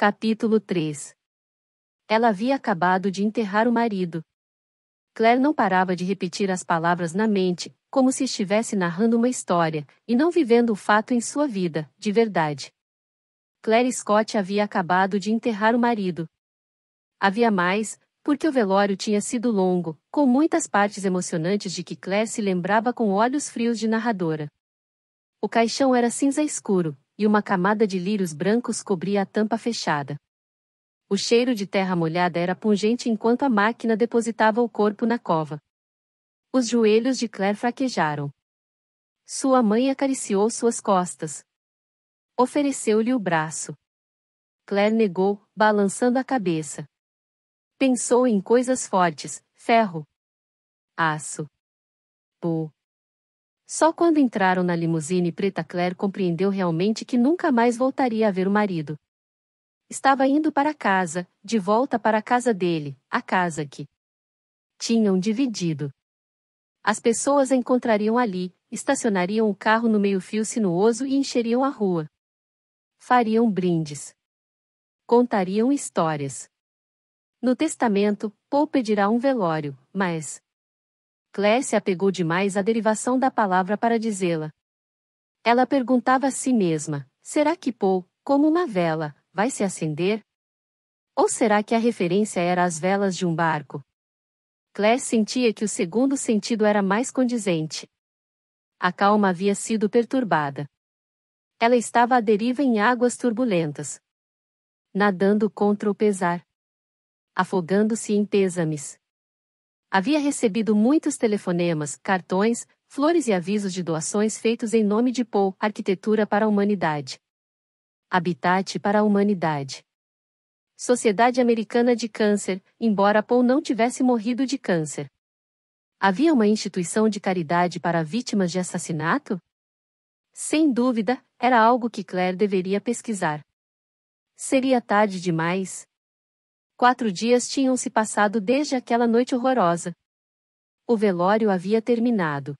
Capítulo 3. Ela havia acabado de enterrar o marido. Claire não parava de repetir as palavras na mente, como se estivesse narrando uma história, e não vivendo o fato em sua vida, de verdade. Claire Scott havia acabado de enterrar o marido. Havia mais, porque o velório tinha sido longo, com muitas partes emocionantes de que Claire se lembrava com olhos frios de narradora. O caixão era cinza escuro, e uma camada de lírios brancos cobria a tampa fechada. O cheiro de terra molhada era pungente enquanto a máquina depositava o corpo na cova. Os joelhos de Claire fraquejaram. Sua mãe acariciou suas costas. Ofereceu-lhe o braço. Claire negou, balançando a cabeça. Pensou em coisas fortes: ferro, aço. Pô. Só quando entraram na limusine preta Claire compreendeu realmente que nunca mais voltaria a ver o marido. Estava indo para casa, de volta para a casa dele, a casa que tinham dividido. As pessoas a encontrariam ali, estacionariam o carro no meio-fio sinuoso e encheriam a rua. Fariam brindes. Contariam histórias. No testamento, Paul pedirá um velório, mas Claire se apegou demais à derivação da palavra para dizê-la. Ela perguntava a si mesma: será que Paul, como uma vela, vai se acender? Ou será que a referência era às velas de um barco? Claire sentia que o segundo sentido era mais condizente. A calma havia sido perturbada. Ela estava à deriva em águas turbulentas. Nadando contra o pesar. Afogando-se em pêsames. Havia recebido muitos telefonemas, cartões, flores e avisos de doações feitos em nome de Paul, Arquitetura para a Humanidade. Habitat para a Humanidade. Sociedade Americana de Câncer, embora Paul não tivesse morrido de câncer. Havia uma instituição de caridade para vítimas de assassinato? Sem dúvida, era algo que Claire deveria pesquisar. Seria tarde demais. 4 dias tinham se passado desde aquela noite horrorosa. O velório havia terminado.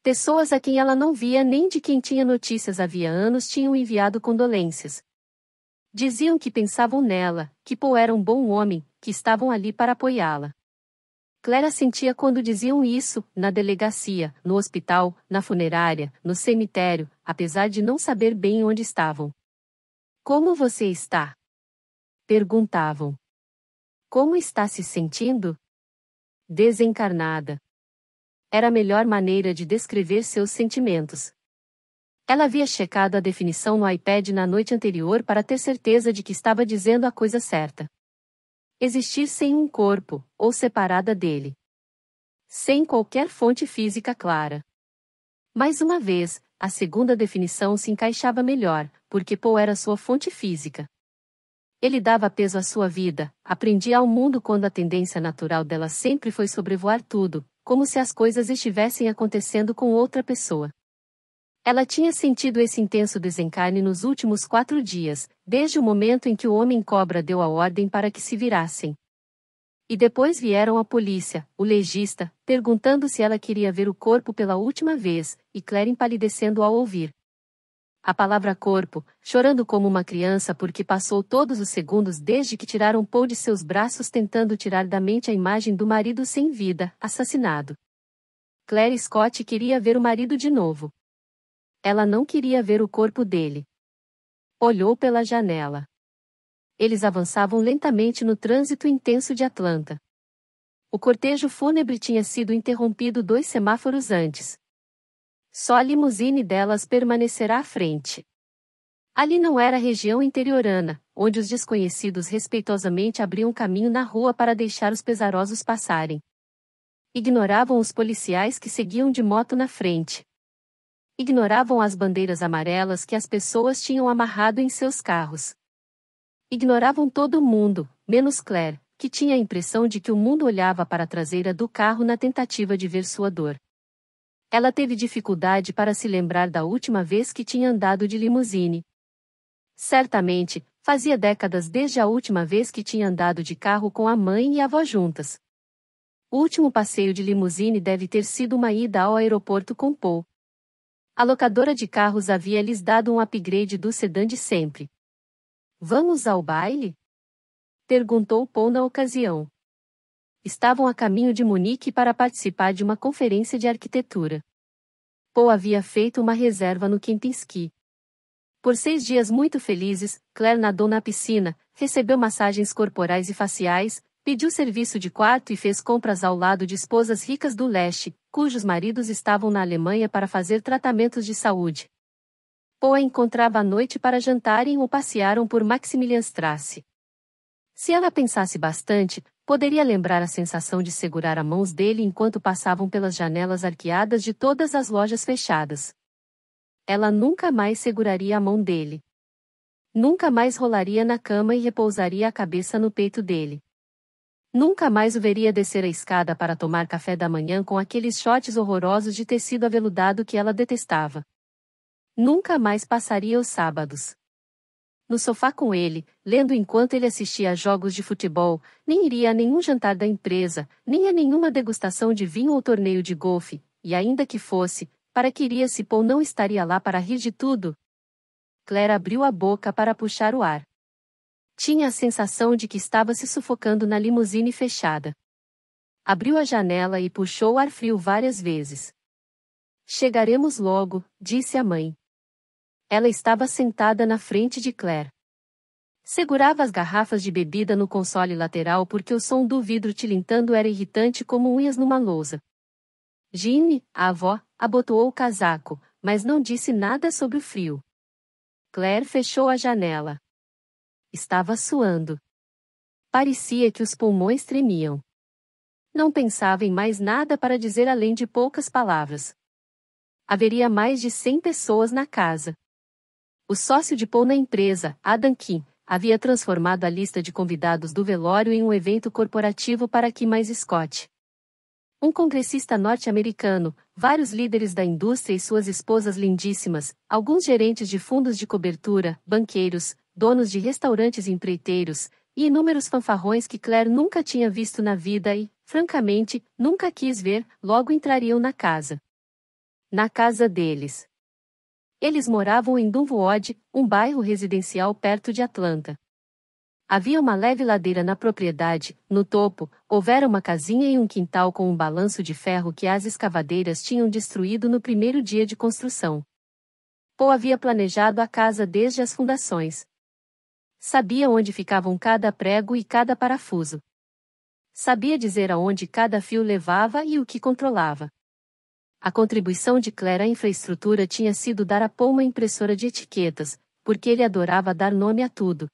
Pessoas a quem ela não via nem de quem tinha notícias havia anos tinham enviado condolências. Diziam que pensavam nela, que Paul era um bom homem, que estavam ali para apoiá-la. Claire sentia quando diziam isso, na delegacia, no hospital, na funerária, no cemitério, apesar de não saber bem onde estavam. Como você está? Perguntavam. Como está se sentindo? Desencarnada. Era a melhor maneira de descrever seus sentimentos. Ela havia checado a definição no iPad na noite anterior para ter certeza de que estava dizendo a coisa certa. Existir sem um corpo, ou separada dele. Sem qualquer fonte física clara. Mais uma vez, a segunda definição se encaixava melhor, porque Paul era sua fonte física. Ele dava peso à sua vida, aprendia ao mundo quando a tendência natural dela sempre foi sobrevoar tudo, como se as coisas estivessem acontecendo com outra pessoa. Ela tinha sentido esse intenso desencarne nos últimos 4 dias, desde o momento em que o homem-cobra deu a ordem para que se virassem. E depois vieram a polícia, o legista, perguntando se ela queria ver o corpo pela última vez, e Claire empalidecendo ao ouvir a palavra corpo, chorando como uma criança porque passou todos os segundos desde que tiraram Paul de seus braços tentando tirar da mente a imagem do marido sem vida, assassinado. Claire Scott queria ver o marido de novo. Ela não queria ver o corpo dele. Olhou pela janela. Eles avançavam lentamente no trânsito intenso de Atlanta. O cortejo fúnebre tinha sido interrompido 2 semáforos antes. Só a limusine delas permanecerá à frente. Ali não era região interiorana, onde os desconhecidos respeitosamente abriam caminho na rua para deixar os pesarosos passarem. Ignoravam os policiais que seguiam de moto na frente. Ignoravam as bandeiras amarelas que as pessoas tinham amarrado em seus carros. Ignoravam todo mundo, menos Claire, que tinha a impressão de que o mundo olhava para a traseira do carro na tentativa de ver sua dor. Ela teve dificuldade para se lembrar da última vez que tinha andado de limusine. Certamente, fazia décadas desde a última vez que tinha andado de carro com a mãe e a avó juntas. O último passeio de limusine deve ter sido uma ida ao aeroporto com Paul. A locadora de carros havia lhes dado um upgrade do sedã de sempre. Vamos ao baile? Perguntou Paul na ocasião. Estavam a caminho de Munique para participar de uma conferência de arquitetura. Paul havia feito uma reserva no Kempinski. Por 6 dias muito felizes, Claire nadou na piscina, recebeu massagens corporais e faciais, pediu serviço de quarto e fez compras ao lado de esposas ricas do leste, cujos maridos estavam na Alemanha para fazer tratamentos de saúde. Paul a encontrava à noite para jantarem ou passearam por Maximilianstrasse. Se ela pensasse bastante, poderia lembrar a sensação de segurar as mãos dele enquanto passavam pelas janelas arqueadas de todas as lojas fechadas. Ela nunca mais seguraria a mão dele. Nunca mais rolaria na cama e repousaria a cabeça no peito dele. Nunca mais o veria descer a escada para tomar café da manhã com aqueles shorts horrorosos de tecido aveludado que ela detestava. Nunca mais passaria os sábados no sofá com ele, lendo enquanto ele assistia a jogos de futebol, nem iria a nenhum jantar da empresa, nem a nenhuma degustação de vinho ou torneio de golfe, e ainda que fosse, para que iria se Paul não estaria lá para rir de tudo? Claire abriu a boca para puxar o ar. Tinha a sensação de que estava se sufocando na limusine fechada. Abriu a janela e puxou o ar frio várias vezes. Chegaremos logo, disse a mãe. Ela estava sentada na frente de Claire. Segurava as garrafas de bebida no console lateral porque o som do vidro tilintando era irritante como unhas numa lousa. Jeanne, a avó, abotoou o casaco, mas não disse nada sobre o frio. Claire fechou a janela. Estava suando. Parecia que os pulmões tremiam. Não pensava em mais nada para dizer além de poucas palavras. Haveria mais de 100 pessoas na casa. O sócio de Paul na empresa, Adam Kim, havia transformado a lista de convidados do velório em um evento corporativo para Kim mais Scott. Um congressista norte-americano, vários líderes da indústria e suas esposas lindíssimas, alguns gerentes de fundos de cobertura, banqueiros, donos de restaurantes e empreiteiros, e inúmeros fanfarrões que Claire nunca tinha visto na vida e, francamente, nunca quis ver, logo entrariam na casa. Na casa deles. Eles moravam em Dunwoody, um bairro residencial perto de Atlanta. Havia uma leve ladeira na propriedade, no topo, houvera uma casinha e um quintal com um balanço de ferro que as escavadeiras tinham destruído no primeiro dia de construção. Paul havia planejado a casa desde as fundações. Sabia onde ficavam cada prego e cada parafuso. Sabia dizer aonde cada fio levava e o que controlava. A contribuição de Claire à infraestrutura tinha sido dar a Paul uma impressora de etiquetas, porque ele adorava dar nome a tudo.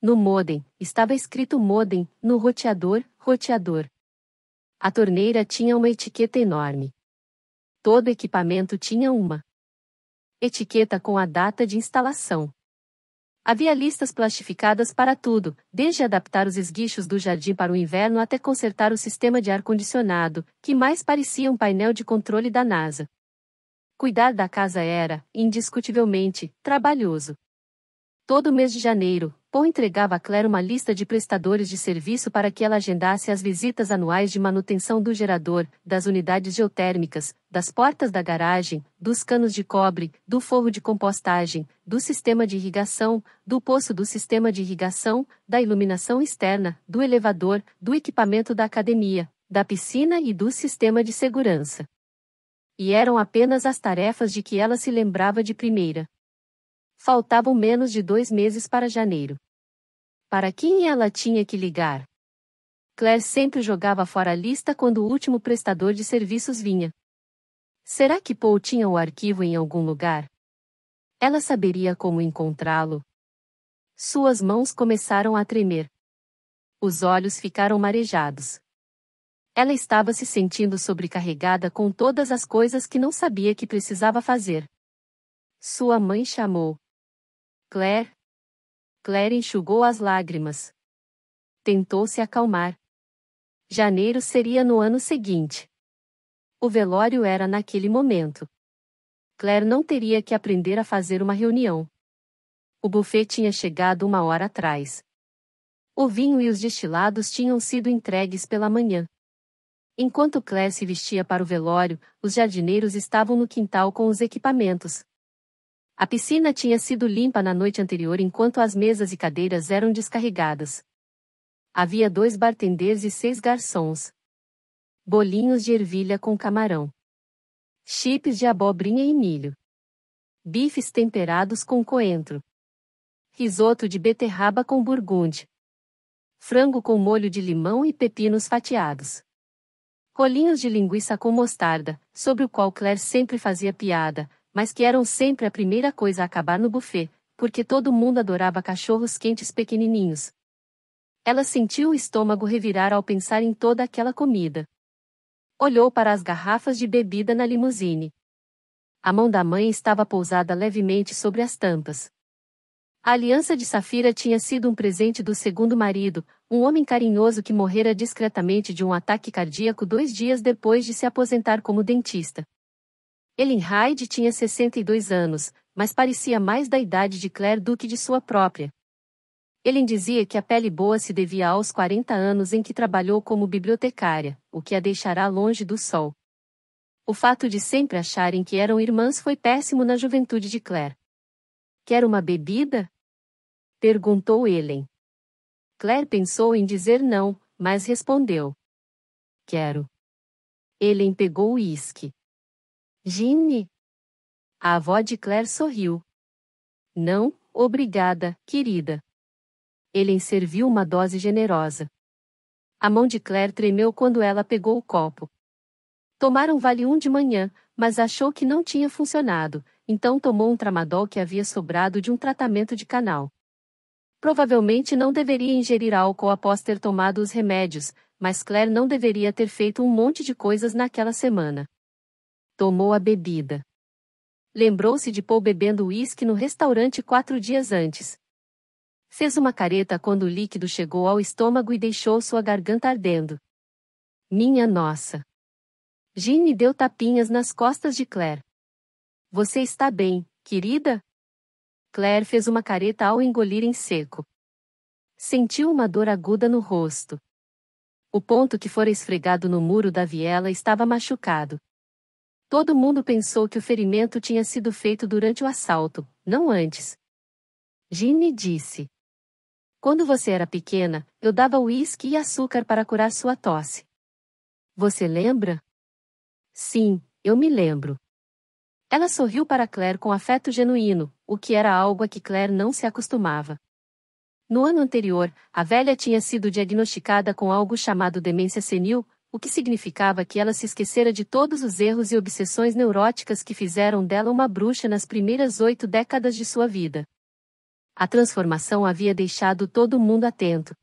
No modem, estava escrito modem, no roteador, roteador. A torneira tinha uma etiqueta enorme. Todo equipamento tinha uma etiqueta com a data de instalação. Havia listas plastificadas para tudo, desde adaptar os esguichos do jardim para o inverno até consertar o sistema de ar-condicionado, que mais parecia um painel de controle da NASA. Cuidar da casa era, indiscutivelmente, trabalhoso. Todo mês de janeiro, Paul entregava a Claire uma lista de prestadores de serviço para que ela agendasse as visitas anuais de manutenção do gerador, das unidades geotérmicas, das portas da garagem, dos canos de cobre, do forro de compostagem, do sistema de irrigação, do poço do sistema de irrigação, da iluminação externa, do elevador, do equipamento da academia, da piscina e do sistema de segurança. E eram apenas as tarefas de que ela se lembrava de primeira. Faltavam menos de 2 meses para janeiro. Para quem ela tinha que ligar? Claire sempre jogava fora a lista quando o último prestador de serviços vinha. Será que Paul tinha o arquivo em algum lugar? Ela saberia como encontrá-lo. Suas mãos começaram a tremer. Os olhos ficaram marejados. Ela estava se sentindo sobrecarregada com todas as coisas que não sabia que precisava fazer. Sua mãe chamou. Claire. Claire enxugou as lágrimas. Tentou se acalmar. Janeiro seria no ano seguinte. O velório era naquele momento. Claire não teria que aprender a fazer uma reunião. O buffet tinha chegado 1 hora atrás. O vinho e os destilados tinham sido entregues pela manhã. Enquanto Claire se vestia para o velório, os jardineiros estavam no quintal com os equipamentos. A piscina tinha sido limpa na noite anterior enquanto as mesas e cadeiras eram descarregadas. Havia 2 bartenders e 6 garçons. Bolinhos de ervilha com camarão. Chips de abobrinha e milho. Bifes temperados com coentro. Risoto de beterraba com burgundy. Frango com molho de limão e pepinos fatiados. Rolinhos de linguiça com mostarda, sobre o qual Claire sempre fazia piada, mas que eram sempre a primeira coisa a acabar no buffet, porque todo mundo adorava cachorros quentes pequenininhos. Ela sentiu o estômago revirar ao pensar em toda aquela comida. Olhou para as garrafas de bebida na limusine. A mão da mãe estava pousada levemente sobre as tampas. A aliança de safira tinha sido um presente do segundo marido, um homem carinhoso que morrera discretamente de um ataque cardíaco 2 dias depois de se aposentar como dentista. Ellen Hyde tinha 62 anos, mas parecia mais da idade de Claire do que de sua própria. Ellen dizia que a pele boa se devia aos 40 anos em que trabalhou como bibliotecária, o que a deixará longe do sol. O fato de sempre acharem que eram irmãs foi péssimo na juventude de Claire. Quer uma bebida? Perguntou Ellen. Claire pensou em dizer não, mas respondeu. Quero. Ellen pegou o uísque. Ginny? A avó de Claire sorriu. Não, obrigada, querida. Ellen serviu uma dose generosa. A mão de Claire tremeu quando ela pegou o copo. Tomaram Valium de manhã, mas achou que não tinha funcionado, então tomou um tramadol que havia sobrado de um tratamento de canal. Provavelmente não deveria ingerir álcool após ter tomado os remédios, mas Claire não deveria ter feito um monte de coisas naquela semana. Tomou a bebida. Lembrou-se de Paul bebendo uísque no restaurante 4 dias antes. Fez uma careta quando o líquido chegou ao estômago e deixou sua garganta ardendo. Minha nossa! Ginny deu tapinhas nas costas de Claire. Você está bem, querida? Claire fez uma careta ao engolir em seco. Sentiu uma dor aguda no rosto. O ponto que fora esfregado no muro da viela estava machucado. Todo mundo pensou que o ferimento tinha sido feito durante o assalto, não antes. Ginny disse. Quando você era pequena, eu dava uísque e açúcar para curar sua tosse. Você lembra? Sim, eu me lembro. Ela sorriu para Claire com afeto genuíno, o que era algo a que Claire não se acostumava. No ano anterior, a velha tinha sido diagnosticada com algo chamado demência senil, o que significava que ela se esquecera de todos os erros e obsessões neuróticas que fizeram dela uma bruxa nas primeiras 8 décadas de sua vida. A transformação havia deixado todo mundo atento.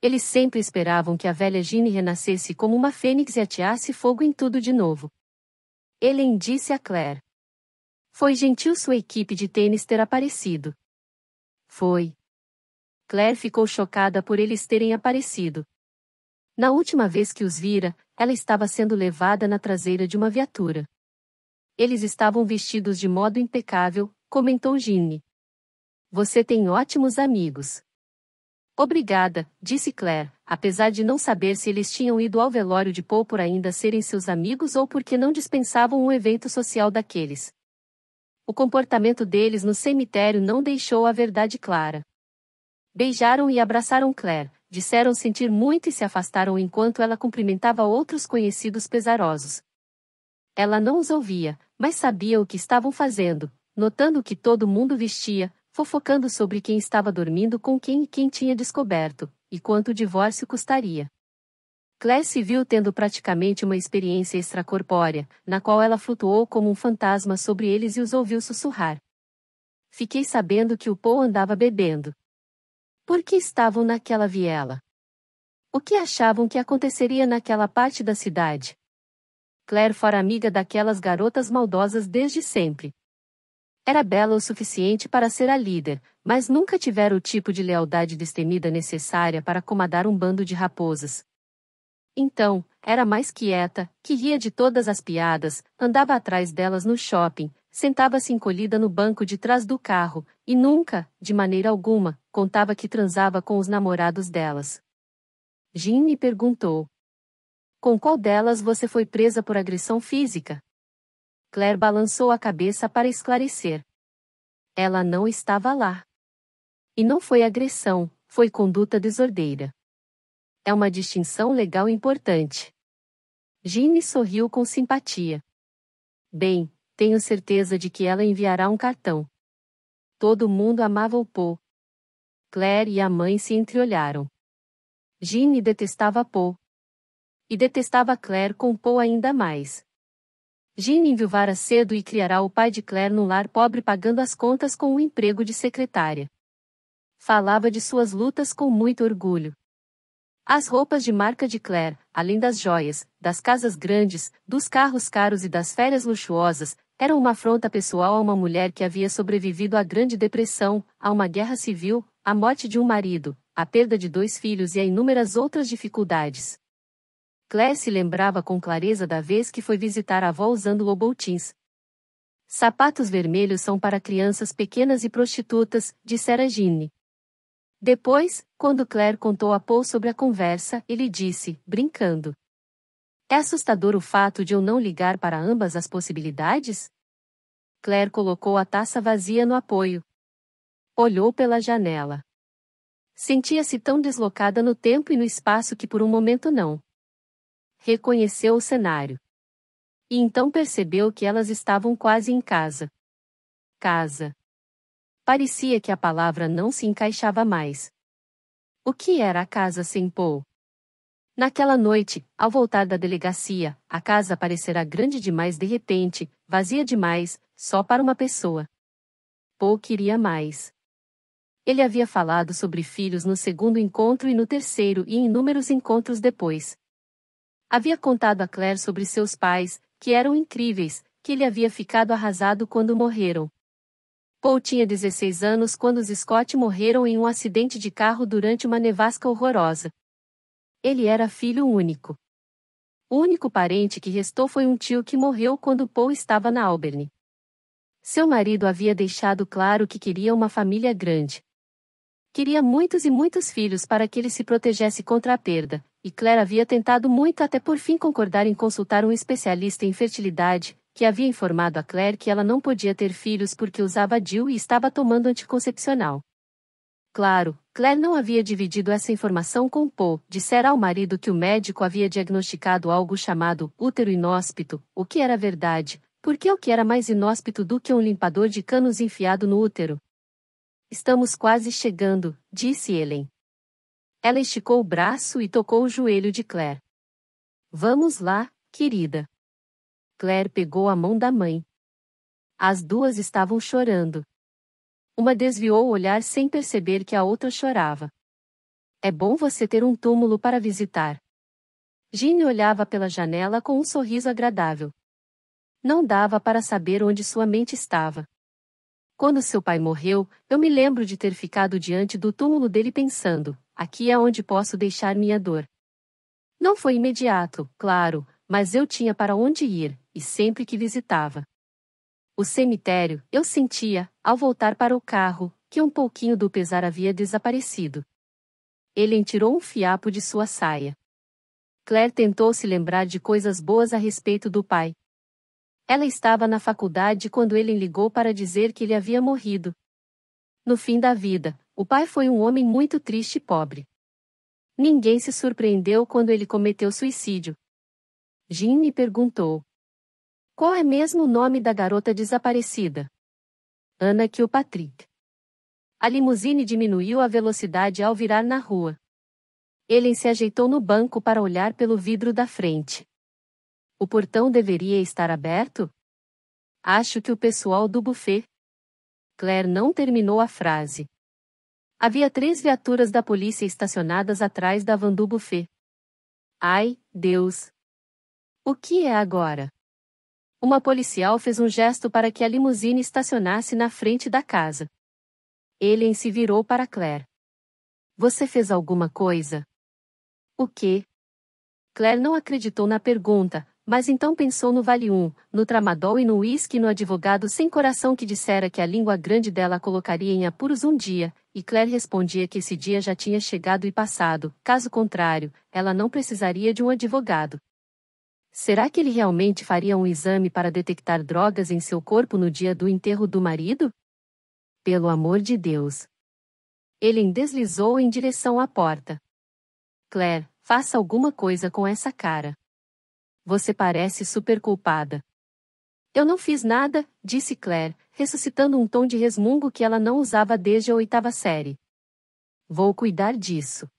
Eles sempre esperavam que a velha Ginny renascesse como uma fênix e ateasse fogo em tudo de novo. Ellen disse a Claire. Foi gentil sua equipe de tênis ter aparecido. Foi. Claire ficou chocada por eles terem aparecido. Na última vez que os vira, ela estava sendo levada na traseira de uma viatura. Eles estavam vestidos de modo impecável, comentou Ginny. Você tem ótimos amigos. Obrigada, disse Claire, apesar de não saber se eles tinham ido ao velório de Paul por ainda serem seus amigos ou porque não dispensavam um evento social daqueles. O comportamento deles no cemitério não deixou a verdade clara. Beijaram e abraçaram Claire, disseram sentir muito e se afastaram enquanto ela cumprimentava outros conhecidos pesarosos. Ela não os ouvia, mas sabia o que estavam fazendo, notando o que todo mundo vestia, fofocando sobre quem estava dormindo com quem e quem tinha descoberto, e quanto o divórcio custaria. Claire se viu tendo praticamente uma experiência extracorpórea, na qual ela flutuou como um fantasma sobre eles e os ouviu sussurrar. Fiquei sabendo que o Paul andava bebendo. Por que estavam naquela viela? O que achavam que aconteceria naquela parte da cidade? Claire fora amiga daquelas garotas maldosas desde sempre. Era bela o suficiente para ser a líder, mas nunca tivera o tipo de lealdade destemida necessária para comandar um bando de raposas. Então, era mais quieta, que ria de todas as piadas, andava atrás delas no shopping, sentava-se encolhida no banco de trás do carro, e nunca, de maneira alguma, contava que transava com os namorados delas. Ginny perguntou. Com qual delas você foi presa por agressão física? Claire balançou a cabeça para esclarecer. Ela não estava lá. E não foi agressão, foi conduta desordeira. É uma distinção legal importante. Ginny sorriu com simpatia. Bem, tenho certeza de que ela enviará um cartão. Todo mundo amava o Paul. Claire e a mãe se entreolharam. Ginny detestava Paul. E detestava Claire com Paul ainda mais. Ginny enviuvara cedo e criará o pai de Claire num lar pobre pagando as contas com um emprego de secretária. Falava de suas lutas com muito orgulho. As roupas de marca de Claire, além das joias, das casas grandes, dos carros caros e das férias luxuosas, eram uma afronta pessoal a uma mulher que havia sobrevivido à Grande Depressão, a uma guerra civil, à morte de um marido, à perda de 2 filhos e a inúmeras outras dificuldades. Claire se lembrava com clareza da vez que foi visitar a avó usando Louboutins. Sapatos vermelhos são para crianças pequenas e prostitutas, dissera Ginny. Depois, quando Claire contou a Paul sobre a conversa, ele disse, brincando: é assustador o fato de eu não ligar para ambas as possibilidades? Claire colocou a taça vazia no apoio. Olhou pela janela. Sentia-se tão deslocada no tempo e no espaço que por um momento não reconheceu o cenário. E então percebeu que elas estavam quase em casa. Casa. Parecia que a palavra não se encaixava mais. O que era a casa sem Paul? Naquela noite, ao voltar da delegacia, a casa parecerá grande demais de repente, vazia demais, só para uma pessoa. Paul queria mais. Ele havia falado sobre filhos no segundo encontro e no terceiro e em inúmeros encontros depois. Havia contado a Claire sobre seus pais, que eram incríveis, que ele havia ficado arrasado quando morreram. Paul tinha 16 anos quando os Scott morreram em um acidente de carro durante uma nevasca horrorosa. Ele era filho único. O único parente que restou foi um tio que morreu quando Paul estava na Albany. Seu marido havia deixado claro que queria uma família grande. Queria muitos e muitos filhos para que ele se protegesse contra a perda, e Claire havia tentado muito até por fim concordar em consultar um especialista em fertilidade, que havia informado a Claire que ela não podia ter filhos porque usava DIU e estava tomando anticoncepcional. Claro, Claire não havia dividido essa informação com Paul, dissera ao marido que o médico havia diagnosticado algo chamado útero inóspito, o que era verdade, porque o que era mais inóspito do que um limpador de canos enfiado no útero? Estamos quase chegando, disse Ellen. Ela esticou o braço e tocou o joelho de Claire. Vamos lá, querida. Claire pegou a mão da mãe. As duas estavam chorando. Uma desviou o olhar sem perceber que a outra chorava. É bom você ter um túmulo para visitar. Ginny olhava pela janela com um sorriso agradável. Não dava para saber onde sua mente estava. Quando seu pai morreu, eu me lembro de ter ficado diante do túmulo dele pensando, aqui é onde posso deixar minha dor. Não foi imediato, claro, mas eu tinha para onde ir, e sempre que visitava o cemitério, eu sentia, ao voltar para o carro, que um pouquinho do pesar havia desaparecido. Ele tirou um fiapo de sua saia. Claire tentou se lembrar de coisas boas a respeito do pai. Ela estava na faculdade quando ele ligou para dizer que ele havia morrido. No fim da vida, o pai foi um homem muito triste e pobre. Ninguém se surpreendeu quando ele cometeu suicídio. Ginny perguntou: qual é mesmo o nome da garota desaparecida? Anna Kilpatrick. A limusine diminuiu a velocidade ao virar na rua. Ellen se ajeitou no banco para olhar pelo vidro da frente. O portão deveria estar aberto? Acho que o pessoal do buffet. Claire não terminou a frase. Havia 3 viaturas da polícia estacionadas atrás da van do buffet. Ai, Deus! O que é agora? Uma policial fez um gesto para que a limusine estacionasse na frente da casa. Ellen se virou para Claire. Você fez alguma coisa? O quê? Claire não acreditou na pergunta, mas então pensou no Valium, no Tramadol e no uísque no advogado sem coração que dissera que a língua grande dela a colocaria em apuros um dia, e Claire respondia que esse dia já tinha chegado e passado, caso contrário, ela não precisaria de um advogado. Será que ele realmente faria um exame para detectar drogas em seu corpo no dia do enterro do marido? pelo amor de Deus. Ellen deslizou em direção à porta. Claire, faça alguma coisa com essa cara. Você parece super culpada. Eu não fiz nada, disse Claire, ressuscitando um tom de resmungo que ela não usava desde a 8ª série. Vou cuidar disso.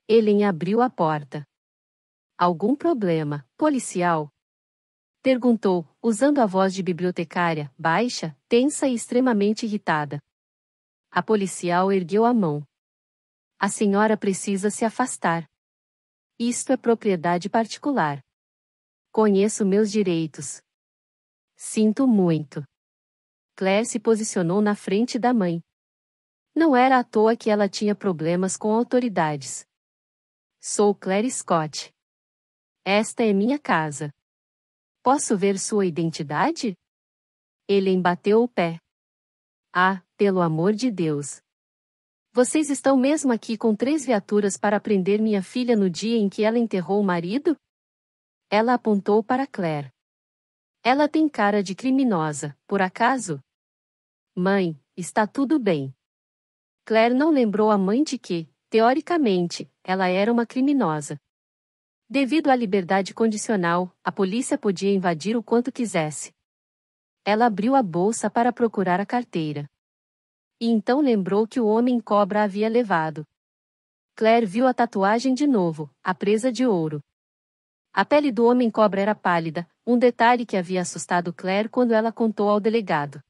Ellen abriu a porta. Algum problema, policial? Perguntou, usando a voz de bibliotecária, baixa, tensa e extremamente irritada. A policial ergueu a mão. A senhora precisa se afastar. Isto é propriedade particular. Conheço meus direitos. Sinto muito. Claire se posicionou na frente da mãe. Não era à toa que ela tinha problemas com autoridades. Sou Claire Scott. Esta é minha casa. Posso ver sua identidade? Ele embateu o pé. Ah, pelo amor de Deus. Vocês estão mesmo aqui com 3 viaturas para prender minha filha no dia em que ela enterrou o marido? Ela apontou para Claire. Ela tem cara de criminosa, por acaso? Mãe, está tudo bem. Claire não lembrou a mãe de que, teoricamente, ela era uma criminosa. Devido à liberdade condicional, a polícia podia invadir o quanto quisesse. Ela abriu a bolsa para procurar a carteira. E então lembrou que o homem-cobra havia levado. Claire viu a tatuagem de novo, a presa de ouro. A pele do homem-cobra era pálida, um detalhe que havia assustado Claire quando ela contou ao delegado.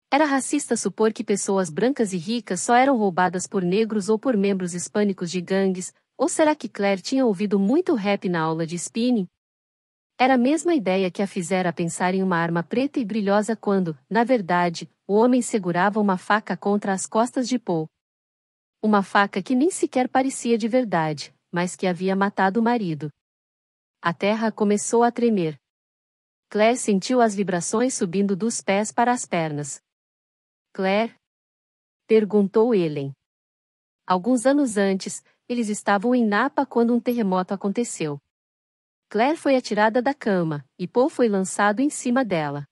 Era racista supor que pessoas brancas e ricas só eram roubadas por negros ou por membros hispânicos de gangues, ou será que Claire tinha ouvido muito rap na aula de spinning? Era a mesma ideia que a fizera pensar em uma arma preta e brilhosa quando, na verdade, o homem segurava uma faca contra as costas de Paul. Uma faca que nem sequer parecia de verdade, mas que havia matado o marido. A terra começou a tremer. Claire sentiu as vibrações subindo dos pés para as pernas. Claire? Perguntou Ellen. Alguns anos antes, eles estavam em Napa quando um terremoto aconteceu. Claire foi atirada da cama, e Paul foi lançado em cima dela.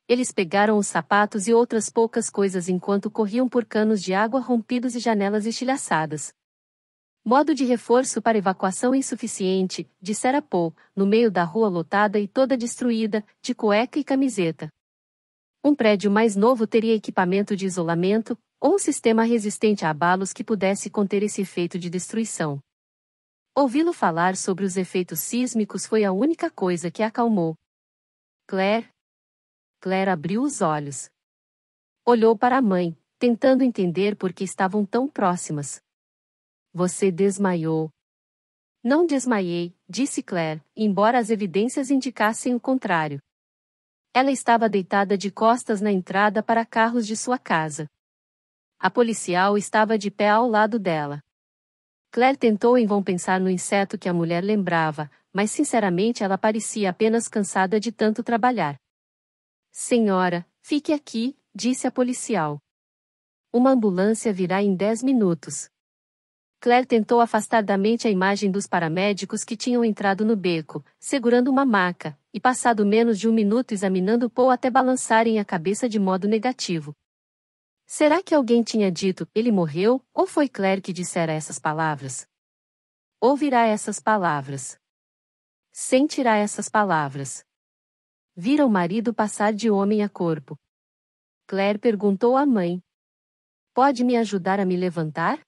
Eles pegaram os sapatos e outras poucas coisas enquanto corriam por canos de água rompidos e janelas estilhaçadas. Modo de reforço para evacuação insuficiente, dissera Paul, no meio da rua lotada e toda destruída, de cueca e camiseta. Um prédio mais novo teria equipamento de isolamento, ou um sistema resistente a abalos que pudesse conter esse efeito de destruição. Ouvi-lo falar sobre os efeitos sísmicos foi a única coisa que a acalmou. Claire? Claire abriu os olhos. Olhou para a mãe, tentando entender por que estavam tão próximas. Você desmaiou. Não desmaiei, disse Claire, embora as evidências indicassem o contrário. Ela estava deitada de costas na entrada para carros de sua casa. A policial estava de pé ao lado dela. Claire tentou em vão pensar no inseto que a mulher lembrava, mas sinceramente ela parecia apenas cansada de tanto trabalhar. Senhora, fique aqui, disse a policial. Uma ambulância virá em 10 minutos. Claire tentou afastar da mente a imagem dos paramédicos que tinham entrado no beco, segurando uma maca, e passado menos de 1 minuto examinando Paul até balançarem a cabeça de modo negativo. Será que alguém tinha dito, ele morreu, ou foi Claire que dissera essas palavras? Ouvirá essas palavras. Sentirá essas palavras. Vira o marido passar de homem a corpo. Claire perguntou à mãe. Pode me ajudar a me levantar?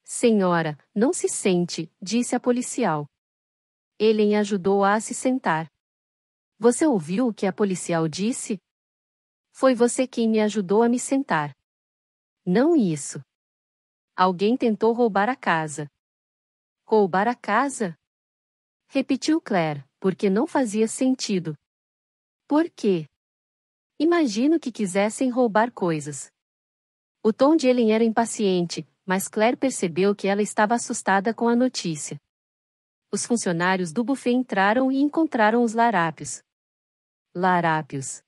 Senhora, não se sente, disse a policial. Ellen ajudou-a a se sentar. Você ouviu o que a policial disse? Foi você quem me ajudou a me sentar. Não isso. Alguém tentou roubar a casa. Roubar a casa? Repetiu Claire, porque não fazia sentido. Por quê? Imagino que quisessem roubar coisas. O tom de Ellen era impaciente, mas Claire percebeu que ela estava assustada com a notícia. Os funcionários do buffet entraram e encontraram os larápios. Larápios.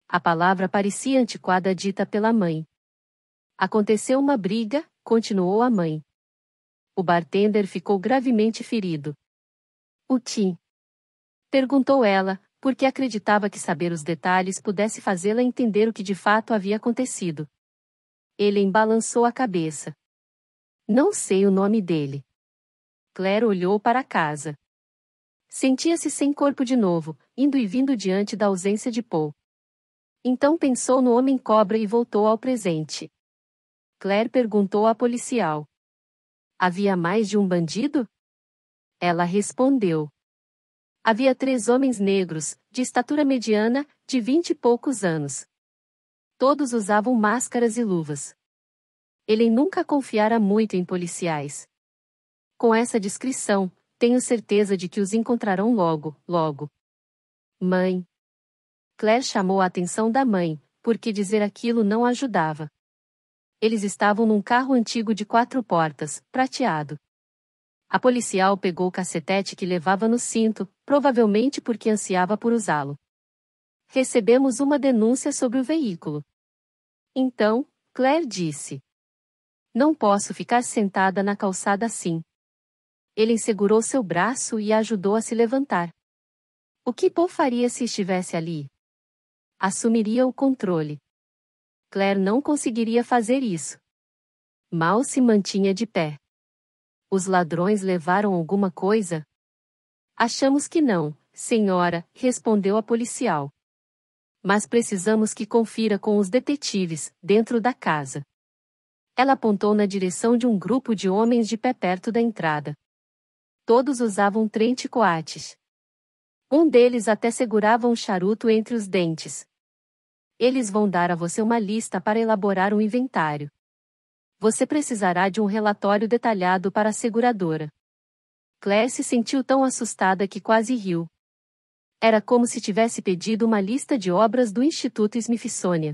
A palavra parecia antiquada dita pela mãe. Aconteceu uma briga, continuou a mãe. O bartender ficou gravemente ferido. O que? Perguntou ela, porque acreditava que saber os detalhes pudesse fazê-la entender o que de fato havia acontecido. Ele balançou a cabeça. Não sei o nome dele. Claire olhou para a casa. Sentia-se sem corpo de novo, indo e vindo diante da ausência de Paul. Então pensou no homem-cobra e voltou ao presente. Claire perguntou à policial. Havia mais de um bandido? Ela respondeu. Havia 3 homens negros, de estatura mediana, de 20 e poucos anos. Todos usavam máscaras e luvas. Ele nunca confiara muito em policiais. Com essa descrição, tenho certeza de que os encontrarão logo, logo. Mãe. Claire chamou a atenção da mãe, porque dizer aquilo não ajudava. Eles estavam num carro antigo de 4 portas, prateado. A policial pegou o cacetete que levava no cinto, provavelmente porque ansiava por usá-lo. Recebemos uma denúncia sobre o veículo. Então, Claire disse. Não posso ficar sentada na calçada assim. Ele segurou seu braço e a ajudou a se levantar. O que Paul faria se estivesse ali? Assumiria o controle. Claire não conseguiria fazer isso. Mal se mantinha de pé. Os ladrões levaram alguma coisa? Achamos que não, senhora, respondeu a policial. Mas precisamos que confira com os detetives, dentro da casa. Ela apontou na direção de um grupo de homens de pé perto da entrada. Todos usavam trench coates. Um deles até segurava um charuto entre os dentes. Eles vão dar a você uma lista para elaborar um inventário. Você precisará de um relatório detalhado para a seguradora. Claire se sentiu tão assustada que quase riu. Era como se tivesse pedido uma lista de obras do Instituto Smithsonian.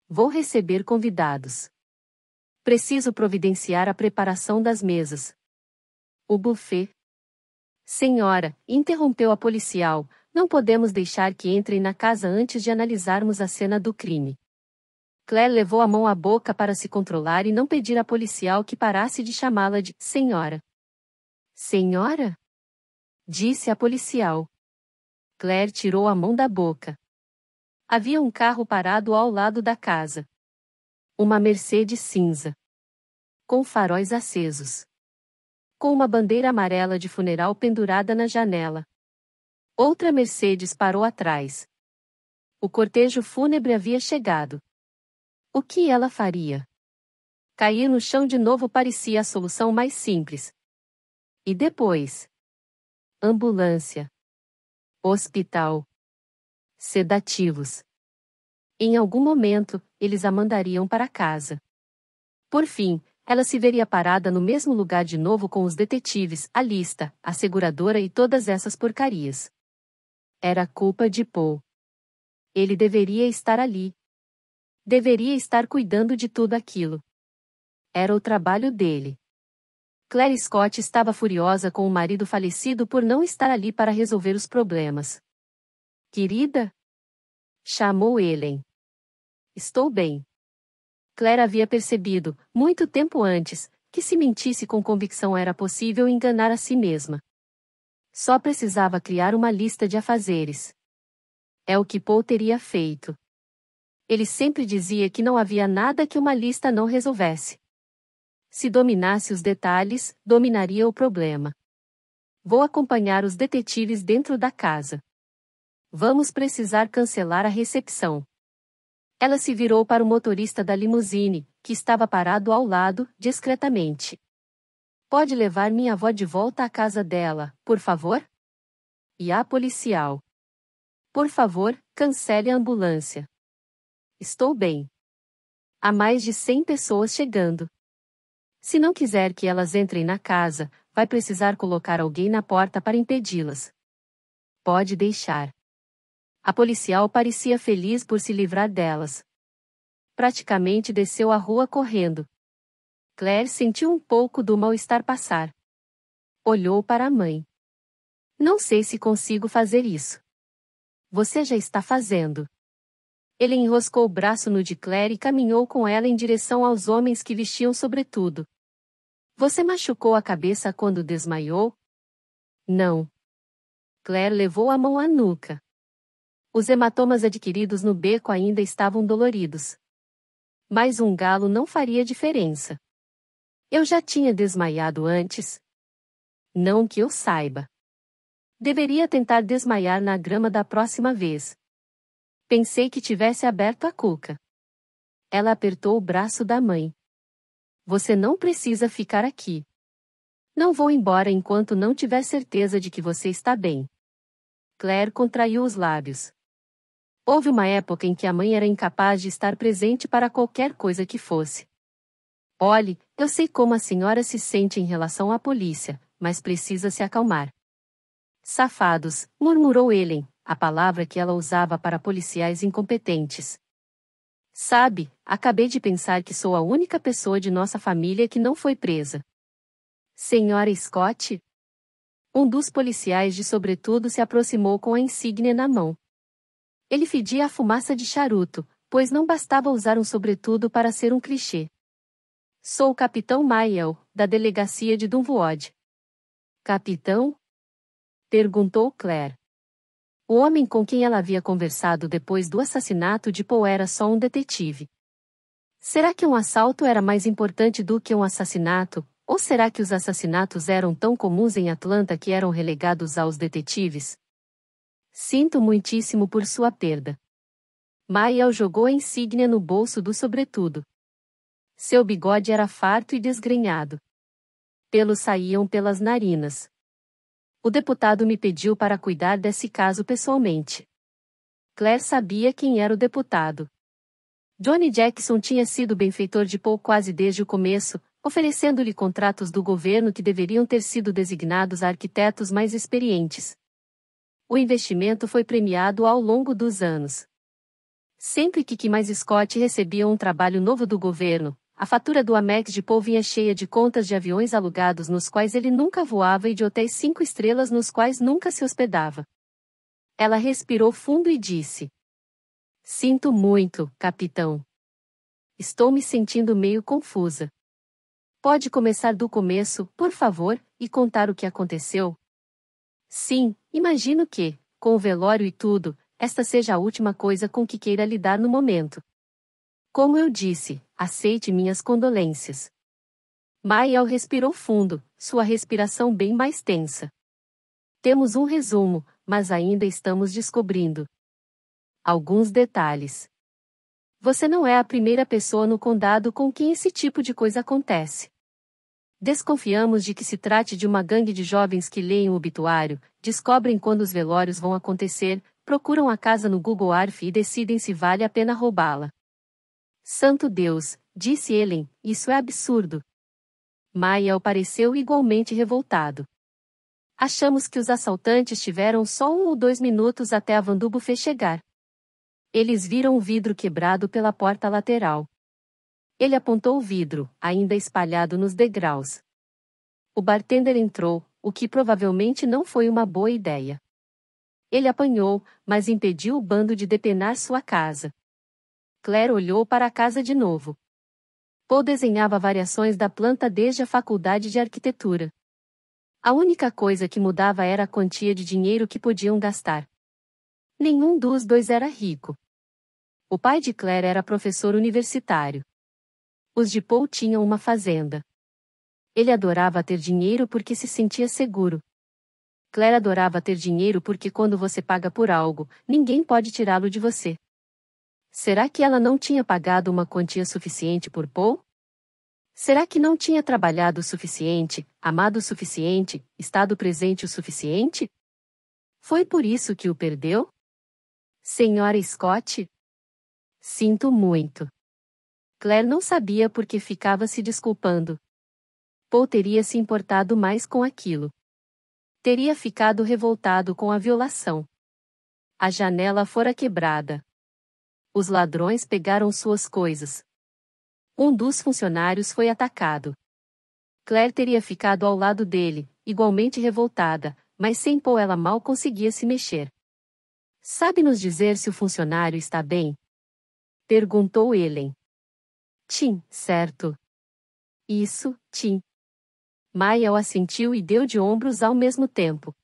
Vou receber convidados. Preciso providenciar a preparação das mesas. O buffet. Senhora, interrompeu a policial, não podemos deixar que entrem na casa antes de analisarmos a cena do crime. Claire levou a mão à boca para se controlar e não pedir à policial que parasse de chamá-la de senhora. Senhora? Disse a policial. Claire tirou a mão da boca. Havia um carro parado ao lado da casa. Uma Mercedes cinza. Com faróis acesos. Com uma bandeira amarela de funeral pendurada na janela. Outra Mercedes parou atrás. O cortejo fúnebre havia chegado. O que ela faria? Cair no chão de novo parecia a solução mais simples. E depois? Ambulância. Hospital. Sedativos. Em algum momento, eles a mandariam para casa. Por fim, ela se veria parada no mesmo lugar de novo com os detetives, a lista, a seguradora e todas essas porcarias. Era culpa de Paul. Ele deveria estar ali. Deveria estar cuidando de tudo aquilo. Era o trabalho dele. Claire Scott estava furiosa com o marido falecido por não estar ali para resolver os problemas. Querida? Chamou Ellen. Estou bem. Claire havia percebido, muito tempo antes, que se mentisse com convicção era possível enganar a si mesma. Só precisava criar uma lista de afazeres. É o que Paul teria feito. Ele sempre dizia que não havia nada que uma lista não resolvesse. Se dominasse os detalhes, dominaria o problema. Vou acompanhar os detetives dentro da casa. Vamos precisar cancelar a recepção. Ela se virou para o motorista da limusine, que estava parado ao lado, discretamente. Pode levar minha avó de volta à casa dela, por favor? E a policial. Por favor, cancele a ambulância. Estou bem. Há mais de 100 pessoas chegando. Se não quiser que elas entrem na casa, vai precisar colocar alguém na porta para impedi-las. Pode deixar. A policial parecia feliz por se livrar delas. Praticamente desceu a rua correndo. Claire sentiu um pouco do mal-estar passar. Olhou para a mãe. Não sei se consigo fazer isso. Você já está fazendo. Ele enroscou o braço no de Claire e caminhou com ela em direção aos homens que vestiam sobretudo. Você machucou a cabeça quando desmaiou? Não. Claire levou a mão à nuca. Os hematomas adquiridos no beco ainda estavam doloridos. Mas um galo não faria diferença. Eu já tinha desmaiado antes. Não que eu saiba. Deveria tentar desmaiar na grama da próxima vez. Pensei que tivesse aberto a cuca. Ela apertou o braço da mãe. Você não precisa ficar aqui. Não vou embora enquanto não tiver certeza de que você está bem. Claire contraiu os lábios. Houve uma época em que a mãe era incapaz de estar presente para qualquer coisa que fosse. Olhe, eu sei como a senhora se sente em relação à polícia, mas precisa se acalmar. Safados, murmurou Ellen, a palavra que ela usava para policiais incompetentes. Sabe, acabei de pensar que sou a única pessoa de nossa família que não foi presa. Senhora Scott? Um dos policiais de sobretudo se aproximou com a insígnia na mão. Ele fedia a fumaça de charuto, pois não bastava usar um sobretudo para ser um clichê. Sou o Capitão Mayel, da delegacia de Dunwood. Capitão? Perguntou Claire. O homem com quem ela havia conversado depois do assassinato de Paul era só um detetive. Será que um assalto era mais importante do que um assassinato, ou será que os assassinatos eram tão comuns em Atlanta que eram relegados aos detetives? Sinto muitíssimo por sua perda. Mayel jogou a insígnia no bolso do sobretudo. Seu bigode era farto e desgrenhado. Pelos saíam pelas narinas. O deputado me pediu para cuidar desse caso pessoalmente. Claire sabia quem era o deputado. Johnny Jackson tinha sido benfeitor de Paul quase desde o começo, oferecendo-lhe contratos do governo que deveriam ter sido designados a arquitetos mais experientes. O investimento foi premiado ao longo dos anos. Sempre que mais Scott recebia um trabalho novo do governo, a fatura do Amex de Paul vinha cheia de contas de aviões alugados nos quais ele nunca voava e de hotéis 5 estrelas nos quais nunca se hospedava. Ela respirou fundo e disse: Sinto muito, capitão. Estou me sentindo meio confusa. Pode começar do começo, por favor, e contar o que aconteceu? Sim, imagino que, com o velório e tudo, esta seja a última coisa com que queira lidar no momento. Como eu disse, aceite minhas condolências. Mayel respirou fundo, sua respiração bem mais tensa. Temos um resumo, mas ainda estamos descobrindo alguns detalhes. Você não é a primeira pessoa no condado com quem esse tipo de coisa acontece. Desconfiamos de que se trate de uma gangue de jovens que leem o obituário, descobrem quando os velórios vão acontecer, procuram a casa no Google Earth e decidem se vale a pena roubá-la. Santo Deus, disse Ellen, isso é absurdo. Mayel pareceu igualmente revoltado. Achamos que os assaltantes tiveram só 1 ou 2 minutos até a Van Dubuffet chegar. Eles viram o vidro quebrado pela porta lateral. Ele apontou o vidro, ainda espalhado nos degraus. O bartender entrou, o que provavelmente não foi uma boa ideia. Ele apanhou, mas impediu o bando de depenar sua casa. Claire olhou para a casa de novo. Paul desenhava variações da planta desde a faculdade de arquitetura. A única coisa que mudava era a quantia de dinheiro que podiam gastar. Nenhum dos dois era rico. O pai de Claire era professor universitário. Os de Paul tinham uma fazenda. Ele adorava ter dinheiro porque se sentia seguro. Claire adorava ter dinheiro porque quando você paga por algo, ninguém pode tirá-lo de você. Será que ela não tinha pagado uma quantia suficiente por Paul? Será que não tinha trabalhado o suficiente, amado o suficiente, estado presente o suficiente? Foi por isso que o perdeu? Senhora Scott? Sinto muito. Claire não sabia por que ficava se desculpando. Paul teria se importado mais com aquilo. Teria ficado revoltado com a violação. A janela fora quebrada. Os ladrões pegaram suas coisas. Um dos funcionários foi atacado. Claire teria ficado ao lado dele, igualmente revoltada, mas sem Paul ela mal conseguia se mexer. Sabe nos dizer se o funcionário está bem? Perguntou Ellen. Tim, certo. Isso, Tim. Mayel assentiu e deu de ombros ao mesmo tempo.